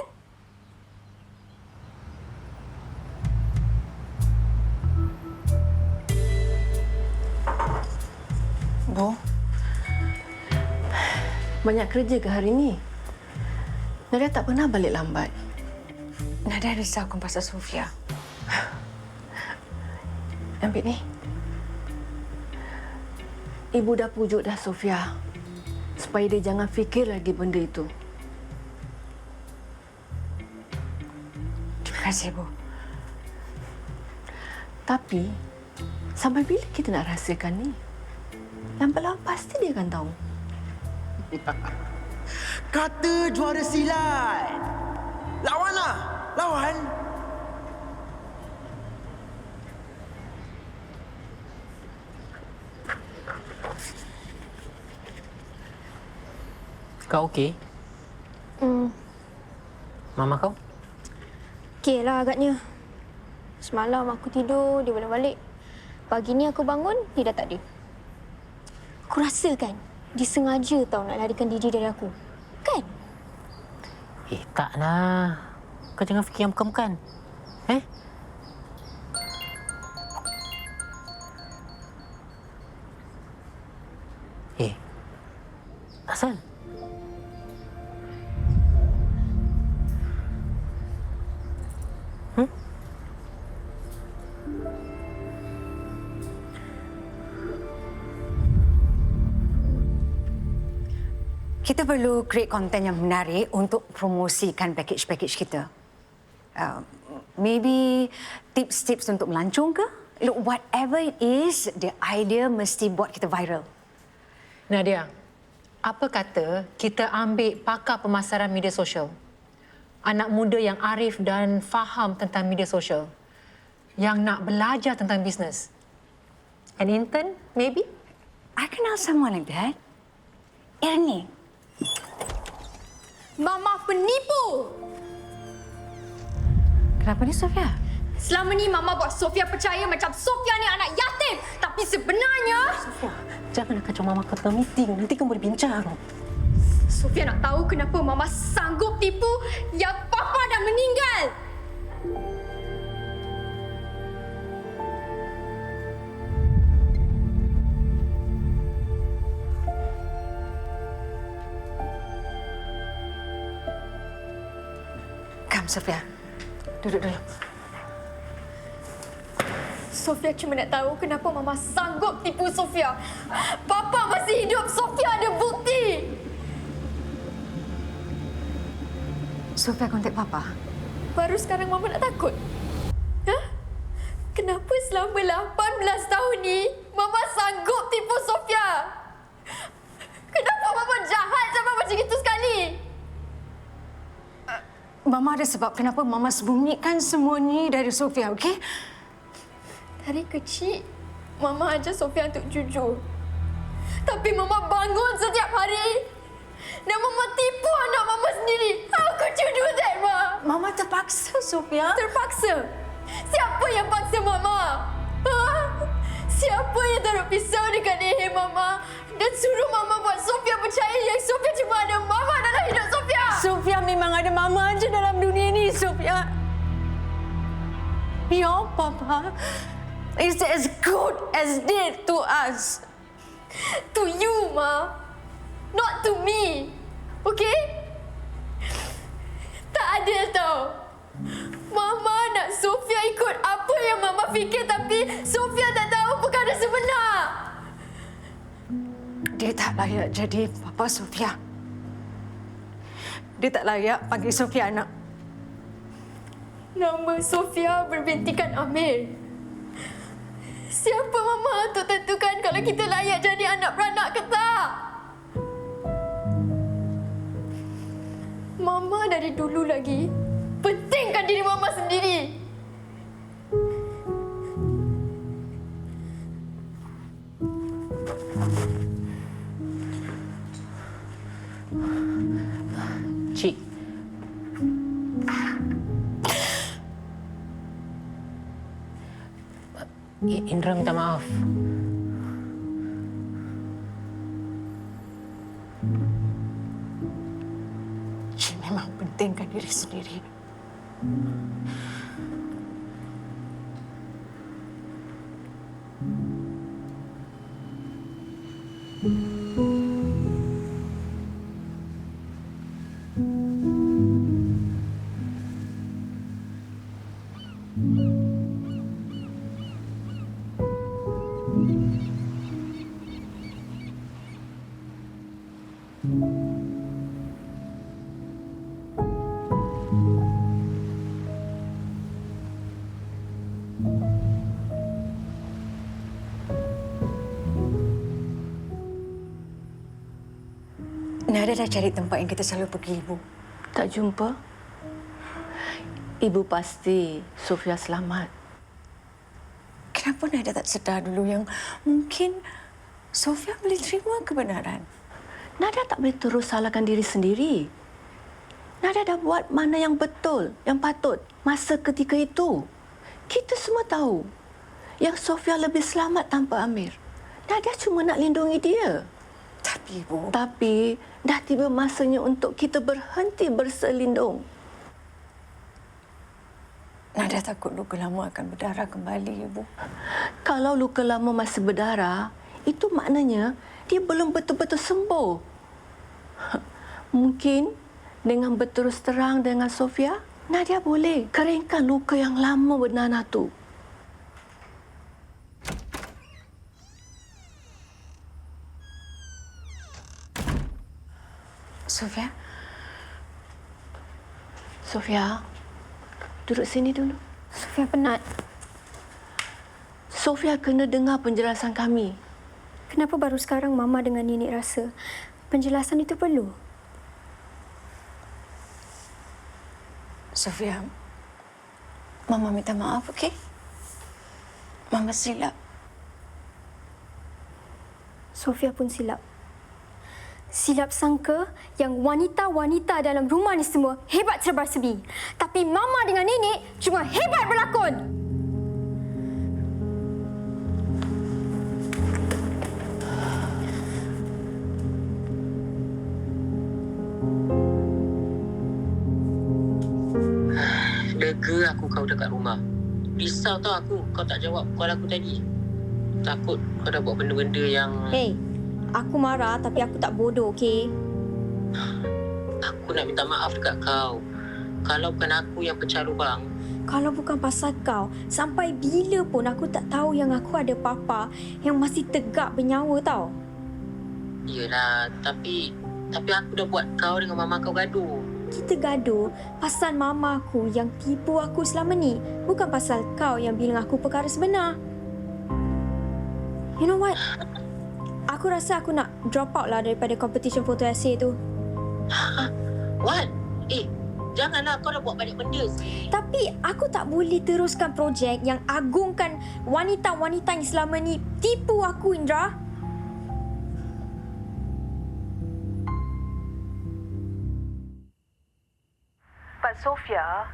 Bu, banyak kerja ke hari ini? Nadia tak pernah balik lambat. Nadia risaukan pasal Sofia. Ambil ni. Ibu dah pujuk dah Sofia supaya dia jangan fikir lagi benda itu. Terima kasih, Bu. Tapi, sampai bila kita nak rahsiakan ni? Lambat-lambat pasti dia akan tahu. Kata juara silat. Lawanlah. Lawan. Kau okey? Mama kau? Okey lah agaknya. Semalam aku tidur, dia balik. Pagi ni aku bangun, dia dah tak ada. Aku rasa kan, dia sengaja tau nak larikan diri dari aku. Kan? Taklah. Kau jangan fikir yang bukan-bukan. Asal? Kita perlu create konten yang menarik untuk promosikan package-package kita. Maybe tips-tips untuk melancong ke? Look, whatever it is, the idea mesti buat kita viral. Nadia, apa kata kita ambil pakar pemasaran media sosial? Anak muda yang arif dan faham tentang media sosial. Yang nak belajar tentang bisnes. An intern, maybe? I kenal someone like that. Ernie. Mama penipu! Kenapa ni, Sofia? Selama ni Mama buat Sofia percaya macam Sofia ni anak yatim. Tapi sebenarnya... Sofia, jangan nak kacau Mama kata meeting. Nanti kan boleh bincang. Sofia nak tahu kenapa Mama sanggup tipu yang Papa dah meninggal. Come, Sofia. Duduk dulu. Sofia cuma nak tahu kenapa Mama sanggup tipu Sofia. Papa masih hidup. Sofia ada bukti. Sofia kontak Papa? Baru sekarang Mama nak takut? Hah? Kenapa selama 18 tahun ni Mama sanggup tipu Sofia? Kenapa Mama jahat sampai macam itu sekali? Mama ada sebab kenapa Mama sembunyikan semua ni dari Sofia, okey? Dari kecil, Mama ajar Sofia untuk jujur. Tapi Mama bangun setiap hari dan Mama tipu anak Mama sendiri. How could you do that, Ma? Mama terpaksa, Sofia. Terpaksa? Siapa yang paksa Mama? Ha? Siapa yang taruh pisau dekat leher Mama dan suruh Mama buat Sofia percaya yang Sofia cuma ada Mama dalam hidup Sofia? Sofia memang ada Mama aja dalam dunia ni, Sofia. Your Papa is as good as dead to us. To you, Ma. Not to me. Okay? Tak adil tau. Mama nak Sofia ikut apa yang Mama fikir tapi Sofia tak tahu perkara sebenar. Dia tak layak jadi Papa Sofia. Dia tak layak panggil Sofia anak. Nama Sofia berbintikan Amir. Siapa Mama untuk tentukan kalau kita layak jadi anak beranak ke tak? Mama dari dulu lagi pentingkan diri Mama sendiri. Cik. Indra minta maaf. Cik memang pentingkan diri sendiri. Nada dah cari tempat yang kita selalu pergi, Ibu. Tak jumpa? Ibu pasti Sofia selamat. Kenapa Nada tak sedar dulu yang mungkin Sofia boleh terima kebenaran? Nada tak boleh terus salahkan diri sendiri. Nadia dah buat mana yang betul, yang patut masa ketika itu. Kita semua tahu yang Sofia lebih selamat tanpa Amir. Nadia cuma nak lindungi dia. Tapi, Ibu... Tapi, dah tiba masanya untuk kita berhenti berselindung. Nadia takut luka lama akan berdarah kembali, Ibu. Kalau luka lama masih berdarah, itu maknanya dia belum betul-betul sembuh. Mungkin dengan berterus terang dengan Sofia, Nadia boleh keringkan luka yang lama bernanah tu. Sofia? Sofia, duduk sini dulu. Sofia penat. Sofia kena dengar penjelasan kami. Kenapa baru sekarang Mama dengan Nenek rasa penjelasan itu perlu? Sofia, Mama minta maaf, okey? Mama silap. Sofia pun silap. Silap sangka yang wanita-wanita dalam rumah ni semua hebat serba-serbi. Tapi Mama dengan Nenek cuma hebat berlakon. Lega aku kau dekat rumah. Risau tau aku kau tak jawab call aku tadi. Takut kau dah buat benda-benda yang... Hey, aku marah tapi aku tak bodoh, okey? Aku nak minta maaf dekat kau. Kalau bukan aku yang pecah lubang. Kalau bukan pasal kau, sampai bila pun aku tak tahu yang aku ada papa yang masih tegak bernyawa tau. Yelah, tapi aku dah buat kau dengan mama kau gaduh. Kita gaduh pasal mama aku yang tipu aku selama ni. Bukan pasal kau yang bilang aku perkara sebenar. You know what? Aku rasa aku nak drop out lah daripada competition foto essay tu. What? Janganlah, kau dah buat banyak benda sih. Tapi aku tak boleh teruskan projek yang agungkan wanita-wanita yang selama ni tipu aku, Indra. But Sofia,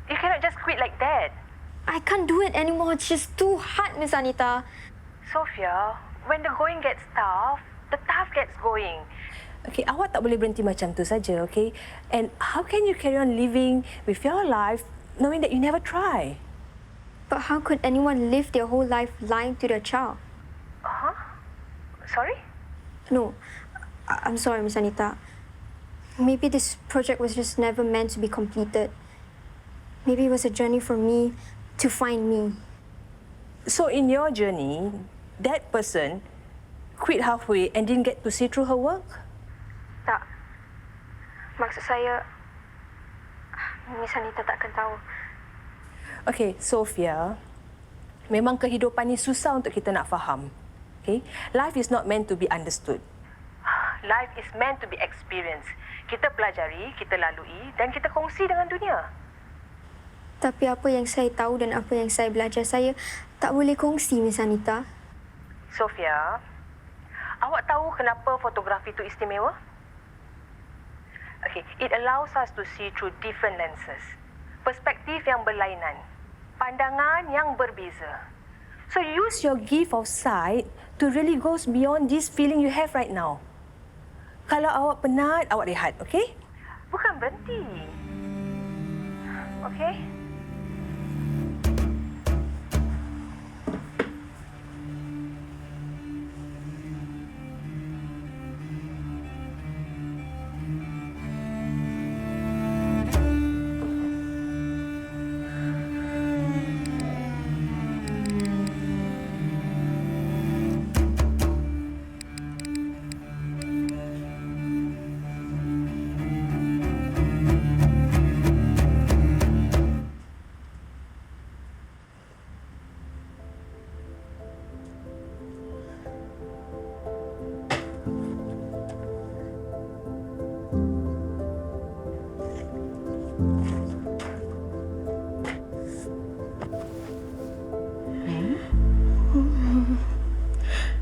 you cannot just quit like that. I can't do it anymore. It's just too hard, Miss Anita. Sofia, when the going gets tough, the tough gets going. Okay, awak tak boleh berhenti macam tu saja, okay? And how can you carry on living with your life knowing that you never try? But how could anyone live their whole life lying to their child? Huh? Sorry? No, I'm sorry, Miss Anita. Maybe this project was just never meant to be completed. Maybe it was a journey for me to find me. So in your journey, that person quit halfway and didn't get to see through her work? Tak. Maksud saya, Miss Anita takkan tahu. Okay, Sofia, memang kehidupan ni susah untuk kita nak faham. Okay? Life is not meant to be understood. Life is meant to be experienced. Kita pelajari, kita lalui dan kita kongsi dengan dunia. Tapi apa yang saya tahu dan apa yang saya belajar, saya tak boleh kongsi, Miss Anita. Sofia, awak tahu kenapa fotografi itu istimewa? Okay, it allows us to see through different lenses. Perspektif yang berlainan. Pandangan yang berbeza. So use your gift of sight to really goes beyond this feeling you have right now. Kalau awak penat, awak rehat, okey? Bukan berhenti. Okey?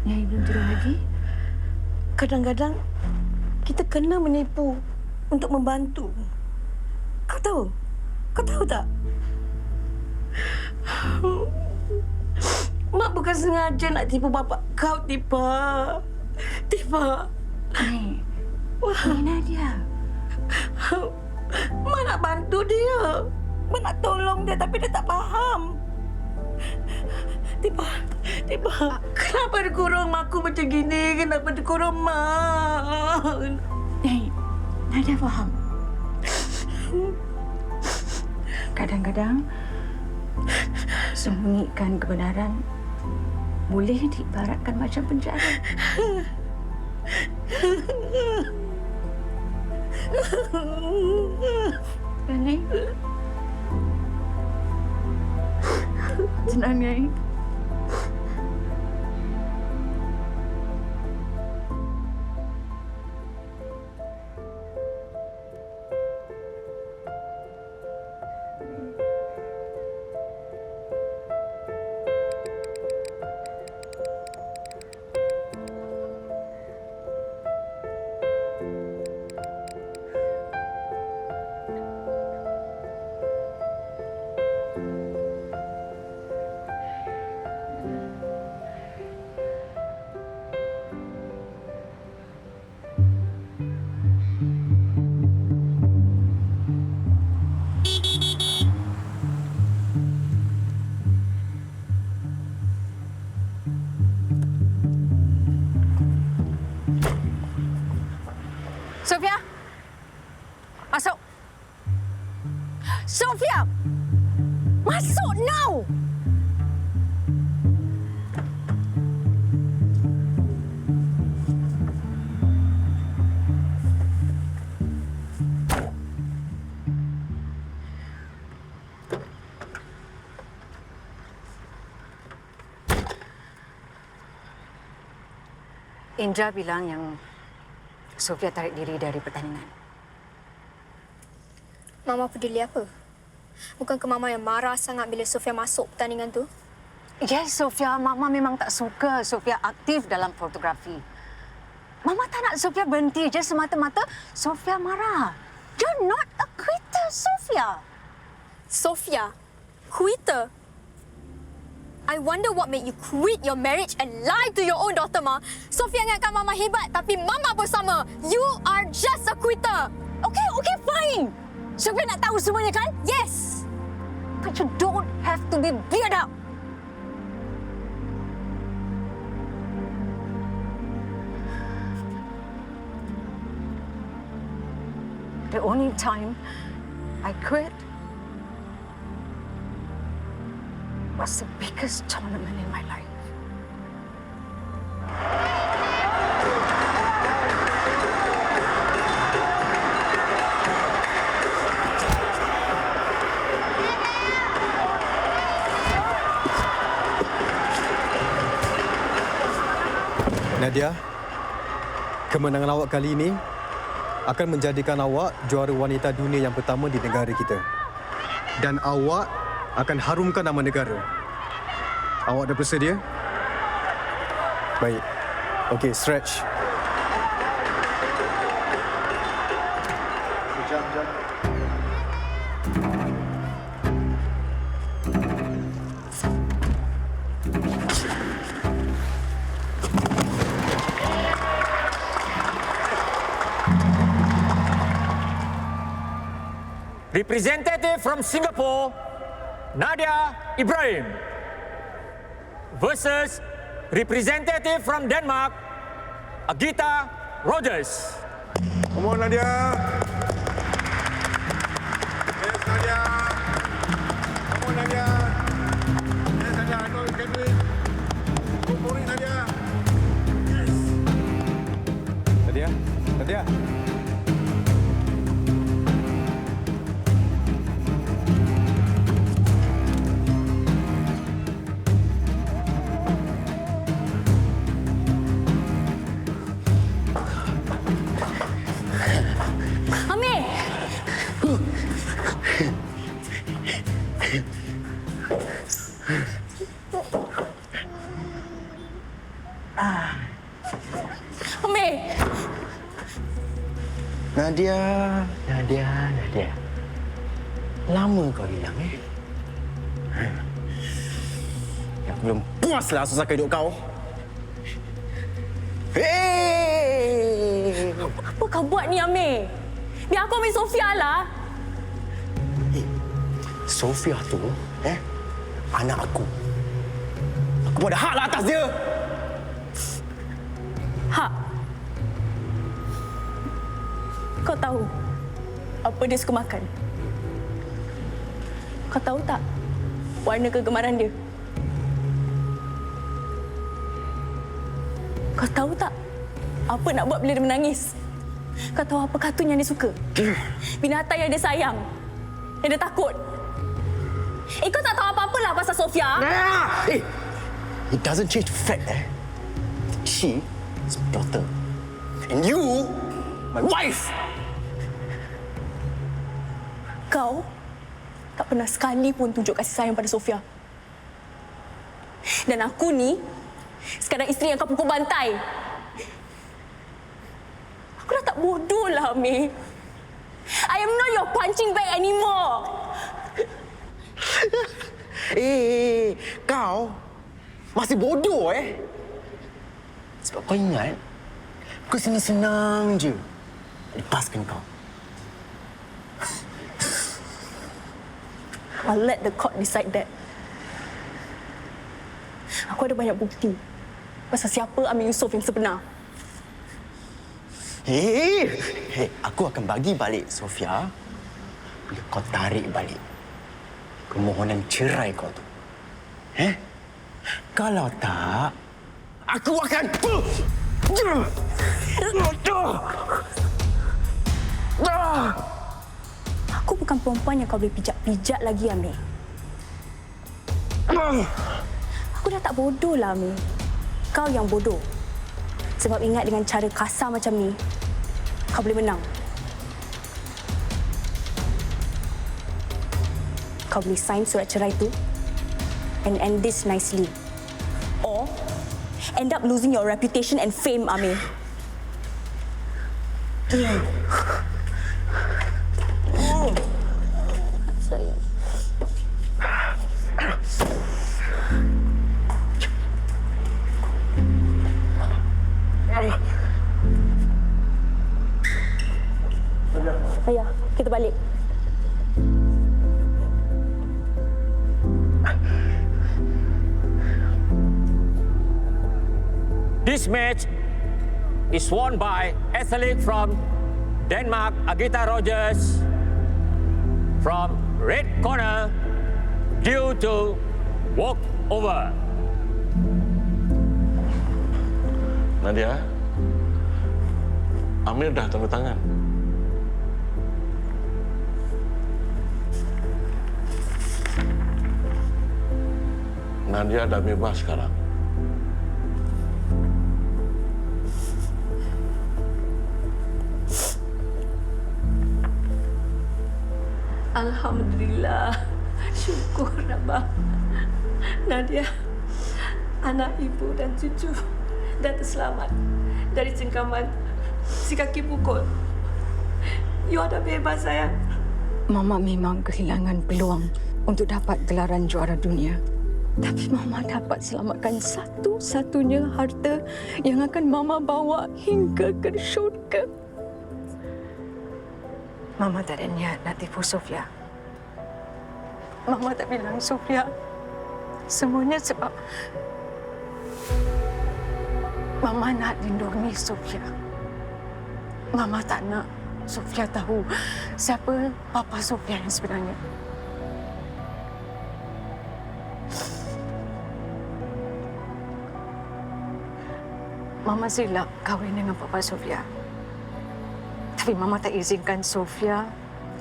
Nyai belum tidur lagi? Kadang-kadang kita kena menipu untuk membantu. tahu? Kau tahu tak? Mak bukan sengaja nak tipu bapa kau, Tifa. Tifa. Ni Nadia. Mak nak bantu dia. Mak nak tolong dia tapi dia tak faham. Tifa. Kenapa dia kurung mak aku macam gini? Kenapa dia kurung mak? Nadia faham. Kadang-kadang sembunyikan kebenaran boleh diibaratkan macam penjara. Nyai. Tenang, Nyai. Sofia! Masuk! Sofia! Masuk now! Indra bilang yang Sofia tarik diri dari pertandingan. Mama peduli apa? Bukankah Mama yang marah sangat bila Sofia masuk pertandingan tu? Yes, Sofia. Mama memang tak suka Sofia aktif dalam fotografi. Mama tak nak Sofia berhenti je semata-mata Sofia marah. You're not a quitter, Sofia. Sofia? Quitter? I wonder what made you quit your marriage and lie to your own daughter, Ma. Sofia ingatkan Mama hebat, tapi Mama pun sama. You are just a quitter. Okay, fine. Sofia nak tahu semuanya, kan? Yes. But you don't have to be weird out. The only time I quit was the biggest tournament in my life. Nadia, kemenangan awak kali ini akan menjadikan awak juara wanita dunia yang pertama di negara kita. Dan awak akan harumkan nama negara. Awak dah bersedia? Baik. Okey, stretch. Jump. Representative from Singapore, Nadia Ibrahim, versus representative from Denmark, Agita Rogers. Come on, Nadia. Yes, Nadia. Come on, Nadia. Yes, Nadia. I know you can do it. Go for it, Nadia. Yes. Nadia. Nadia. Lama kau hilang, Aku belum puaslah susahkan hidup kau. Hei! Apa kau buat ni, Amir? Biar aku ambil Sofia lah. Sofia tu, anak aku. Aku ada hak lah atas dia. Hak? Kau tahu apa dia suka makan? Kau tahu tak warna kegemaran dia? Kau tahu tak apa nak buat bila dia menangis? Kau tahu apa kartun yang dia suka? Binatang yang dia sayang, yang dia takut. Kau tak tahu apa-apa lah pasal Sofia. It doesn't change the fact, she is my daughter. And you, my wife. Kau tak pernah sekali pun tunjuk kasih sayang pada Sofia. Dan aku ni sekadar isteri yang kau pukul bantai. Aku dah tak bodoh lah, Amir. I am not your punching bag anymore. Kau masih bodoh, Sebab kau ingat, aku senang-senang je lepaskan kau. I'll let the court decide that. Aku ada banyak bukti pasal siapa Amir Yusof yang sebenar. Aku akan bagi balik Sofia bila kau tarik balik permohonan cerai kau tu. Kalau tak, aku akan... Aku bukan perempuan yang kau boleh pijak-pijak lagi, Amir. Aku dah tak bodoh lah, Amir. Kau yang bodoh. Sebab ingat dengan cara kasar macam ni, kau boleh menang. Kau boleh sign surat cerai tu and end this nicely. Or end up losing your reputation and fame, Amir. Sayang. Ayah, kita balik. This match is won by athlete from Denmark, Agita Rogers, from red corner due to walkover. Nadia, Amir dah tanda tangan. Nadia dah bebas sekarang. Alhamdulillah. Syukur, Abah. Nadia, anak ibu dan cucu dah terselamat dari cengkaman si kaki pukul. You dah bebas, sayang. Mama memang kehilangan peluang untuk dapat gelaran juara dunia. Tapi Mama dapat selamatkan satu-satunya harta yang akan Mama bawa hingga ke syurga. Mama tak ada niat nak tipu Sofia. Mama tak bilang Sofia. Semuanya sebab Mama nak lindungi Sofia. Mama tak nak Sofia tahu siapa papa Sofia yang sebenarnya. Mama silap kahwin dengan papa Sofia. Tapi Mama tak izinkan Sofia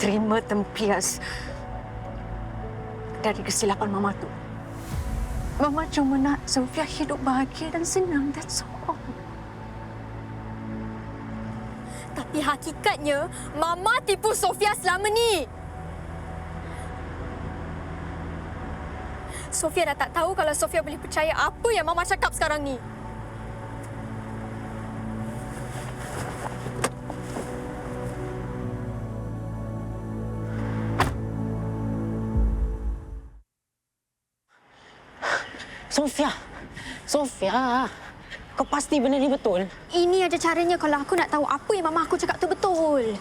terima tempias dari kesilapan Mama tu. Mama cuma nak Sofia hidup bahagia dan senang, that's all. Tapi hakikatnya, Mama tipu Sofia selama ni. Sofia dah tak tahu kalau Sofia boleh percaya apa yang Mama cakap sekarang ni. Sofia! Sofia! Kau pasti benda ni betul? Ini ada caranya kalau aku nak tahu apa yang mama aku cakap tu betul.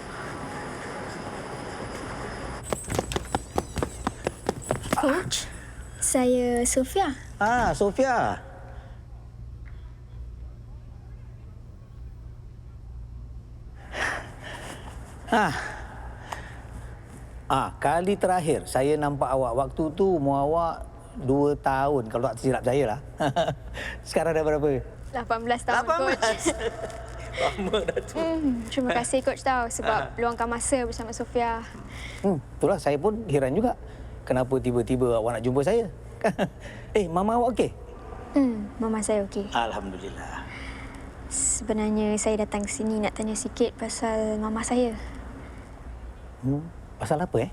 Coach, saya Sofia. Sofia. Kali terakhir saya nampak awak waktu tu umur awak 2 tahun kalau tak silap saya lah. Sekarang dah berapa? 18 tahun, Coach. Lama dah tu. Terima kasih, Coach, tau sebab luangkan masa bersama Sofia. Itulah saya pun heran juga. Kenapa tiba-tiba awak nak jumpa saya? Mama awak okey? Mama saya okey. Alhamdulillah. Sebenarnya saya datang ke sini nak tanya sikit pasal mama saya. Pasal apa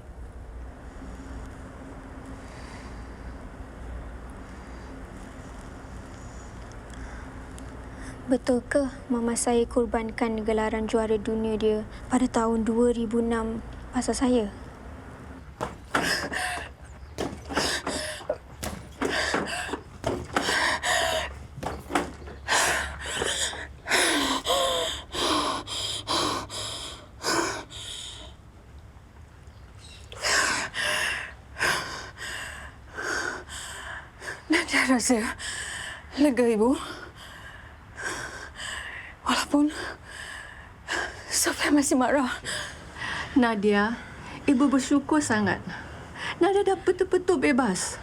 Betulkah mama saya korbankan gelaran juara dunia dia pada tahun 2006 pasal saya? Nadia rasa lega, Ibu. Walaupun Sofia masih marah. Nadia, Ibu bersyukur sangat. Nadia dah betul-betul bebas.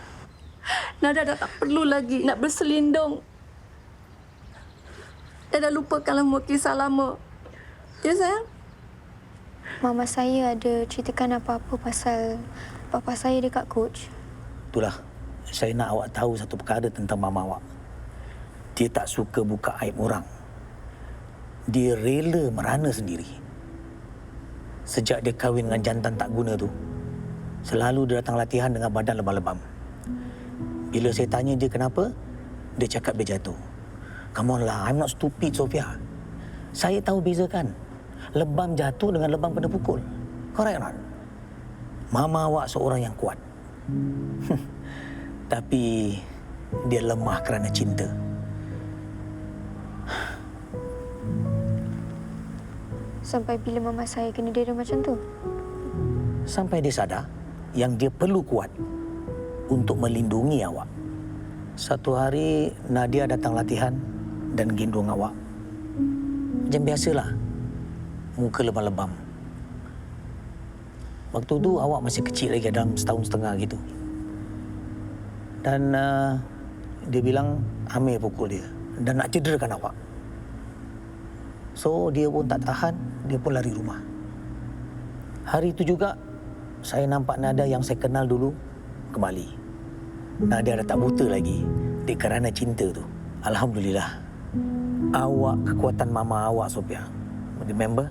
Nadia dah tak perlu lagi nak berselindung. Nadia lupakanlah semua kisah lama. Ya, sayang? Mama saya ada ceritakan apa-apa pasal papa saya dekat Coach? Itulah, saya nak awak tahu satu perkara tentang mama awak. Dia tak suka buka aib orang. Dia rela merana sendiri. Sejak dia kahwin dengan jantan tak guna tu, selalu dia datang latihan dengan badan lebam-lebam. Bila saya tanya dia kenapa, dia cakap dia jatuh. Come on lah, I'm not stupid, Sofia. Saya tahu bezakan lebam jatuh dengan lebam kena pukul. Correct not? Mama awak seorang yang kuat. Tapi dia lemah kerana cinta. Sampai bila mama saya kena dera macam tu? Sampai dia sadar yang dia perlu kuat untuk melindungi awak. Satu hari Nadia datang latihan dan gendong awak. Macam biasalah, muka lebam-lebam. Waktu tu awak masih kecil lagi, dalam setahun setengah gitu. Dan dia bilang Amir pukul dia dan nak cederakan awak. So dia pun tak tahan, dia pun lari rumah. Hari itu juga saya nampak Nadia yang saya kenal dulu kembali. Nadia dah tak buta lagi kerana cinta tu. Alhamdulillah. Awak kekuatan mama awak, Sofia. Remember?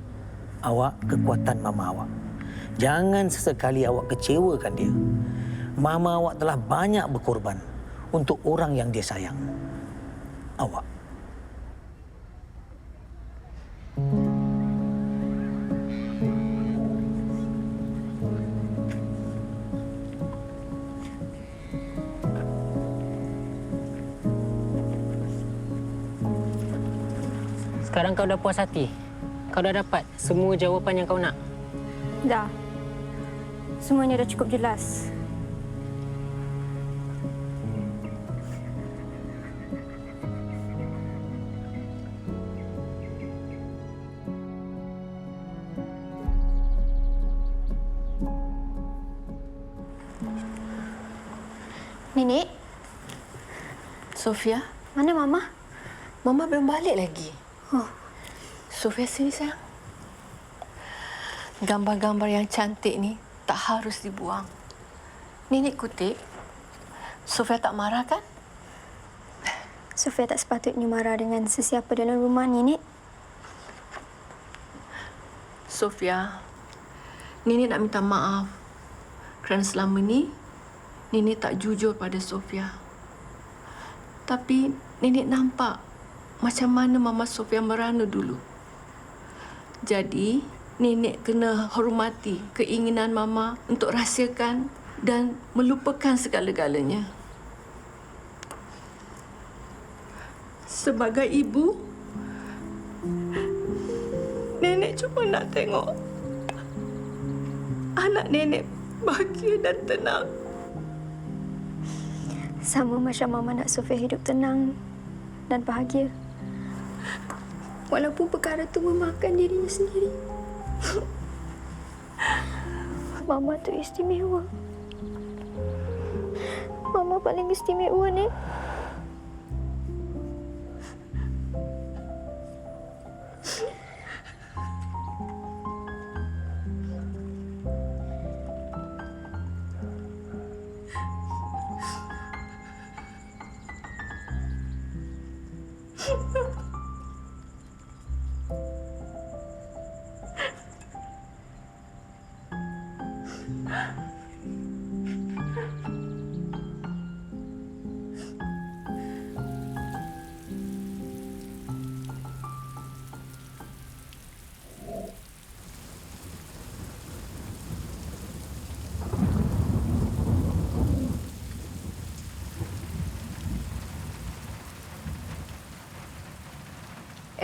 Awak kekuatan mama awak. Jangan sesekali awak kecewakan dia. Mama awak telah banyak berkorban untuk orang yang dia sayang. Awak. Sekarang kau dah puas hati? Kau dah dapat semua jawapan yang kau nak? Dah. Semuanya dah cukup jelas. Nenek? Sofia? Mana Mama? Mama belum balik lagi. Sofia, sini sayang. Gambar-gambar yang cantik ni tak harus dibuang. Nenek kutip, Sofia tak marah kan? Sofia tak sepatutnya marah dengan sesiapa dalam rumah ni, Nek. Sofia, Nenek nak minta maaf kerana selama ni Nenek tak jujur pada Sofia. Tapi Nenek nampak macam mana Mama Sofia merana dulu. Jadi, Nenek kena hormati keinginan Mama untuk rahsiakan dan melupakan segala-galanya. Sebagai ibu, nenek cuma nak tengok anak nenek bahagia dan tenang. Sama macam Mama nak Sofia hidup tenang dan bahagia. Walaupun perkara tu memakan dirinya sendiri. Mama tu istimewa. Mama paling istimewa, Nek.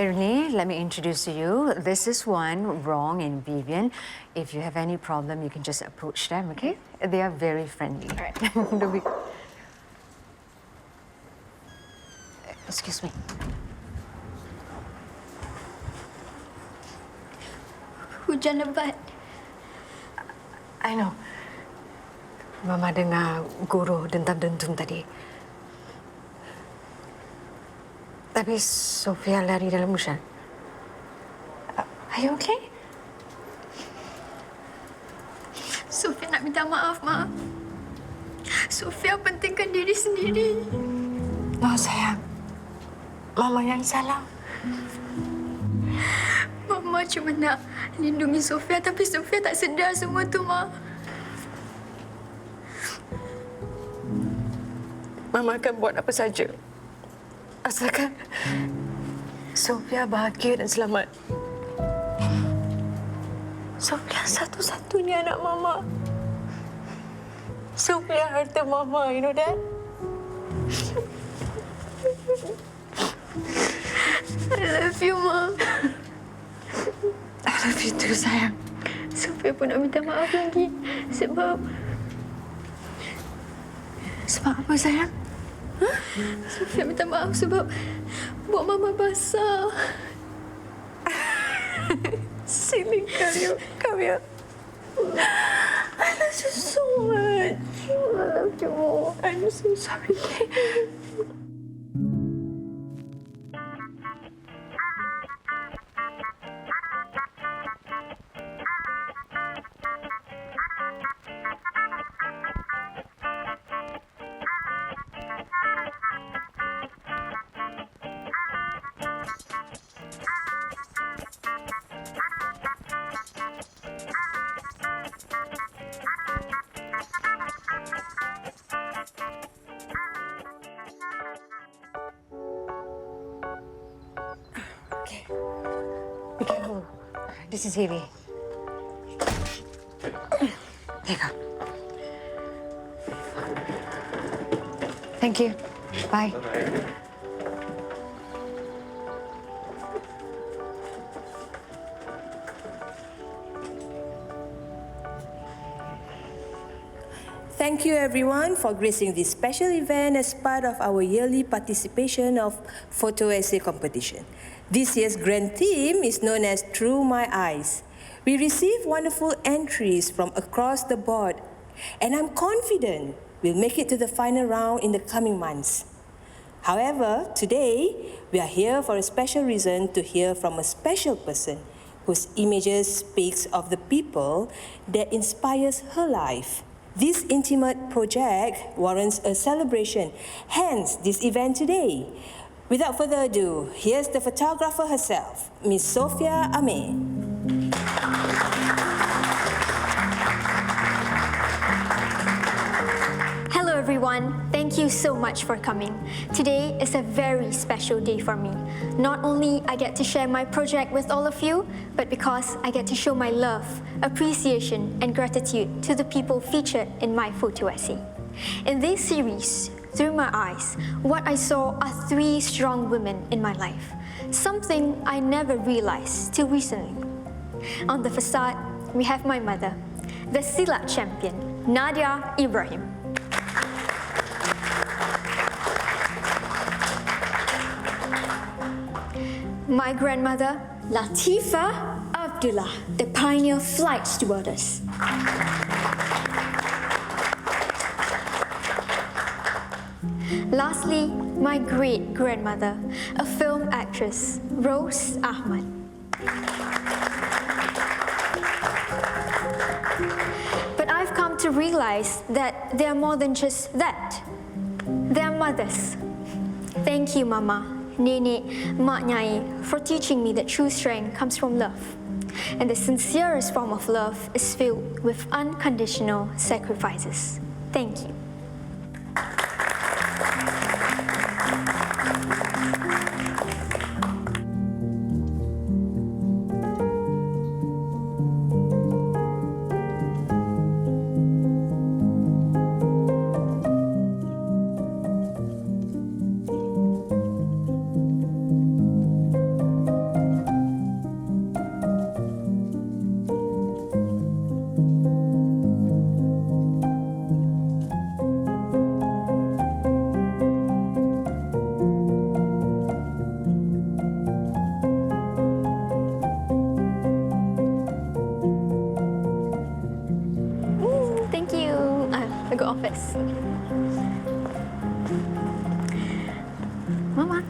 Ernie, let me introduce you. This is Wan, Rong, and Vivian. If you have any problem, you can just approach them, okay? They are very friendly. All right. Don't be... Excuse me. Hujan lebat. I know. Mama dengar guru dentam-dentum tadi. Tapi Sofia lari dalam hujan. Are you okay? Sofia nak minta maaf, Ma. Sofia pentingkan diri sendiri. No, sayang. Mama yang salah. Mama cuma nak lindungi Sofia, tapi Sofia tak sedar semua tu, Ma. Mama akan buat apa saja. Asalkan Sofia bahagia dan selamat. Sofia satu-satunya anak Mama. Sofia harta Mama, you know that? I love you, Ma. I love you too, sayang. Sofia pun nak minta maaf lagi. Sebab apa, sayang? Huh? Sofia minta maaf sebab buat Mama basah. Silly, come here. I love you so much. I love you more. I'm so sorry. Be careful. This is heavy. There you go. Thank you. Bye. Thank you everyone for gracing this special event as part of our yearly participation of photo essay competition. This year's grand theme is known as Through My Eyes. We received wonderful entries from across the board, and I'm confident we'll make it to the final round in the coming months. However, today we are here for a special reason to hear from a special person whose images speaks of the people that inspires her life. This intimate project warrants a celebration, hence this event today. Without further ado, here's the photographer herself, Miss Sofia Amin. Hello everyone, thank you so much for coming. Today is a very special day for me. Not only I get to share my project with all of you, but because I get to show my love, appreciation and gratitude to the people featured in my photo essay. In this series, through my eyes, what I saw are 3 strong women in my life. Something I never realized till recently. On the facade, we have my mother, the Silat champion, Nadia Ibrahim. My grandmother, Latifa Abdullah, the pioneer flight stewardess. Lastly, my great-grandmother, a film actress, Rose Ahmad. But I've come to realize that they're more than just that. They're mothers. Thank you, Mama, Nenek, Mak Nyai, for teaching me that true strength comes from love. And the sincerest form of love is filled with unconditional sacrifices. Thank you. Thank you. I got office. Mama.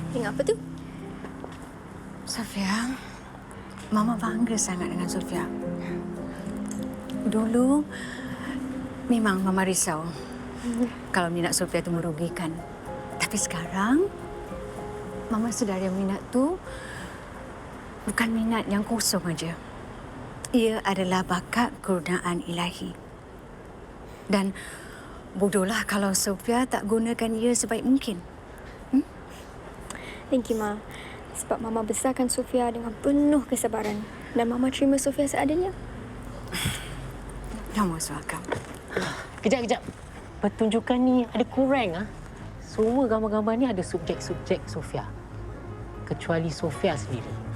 Tengok apa tu? Sofia, Mama bangga sangat dengan Sofia. Dulu memang Mama risau kalau minat Sofia itu merugikan. Tapi sekarang Mama sedar yang minat tu bukan minat yang kosong aja. Ia adalah bakat kurniaan ilahi. Dan bodohlah kalau Sofia tak gunakan ia sebaik mungkin. Thank you, Ma. Sebab Mama besarkan Sofia dengan penuh kesabaran. Dan Mama terima Sofia seadanya. Dah masuk akal. Kejap. Pertunjukan ni ada kurang. Semua gambar-gambar ni ada subjek-subjek Sofia. Kecuali Sofia sendiri.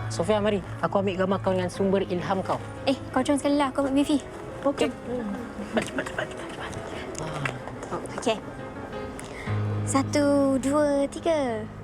Sofia, mari. Aku ambil gambar kau dengan sumber ilham kau. Kau jangan sekali lah. Kau ambil Vivi. Okey. Okey. 1, 2, 3.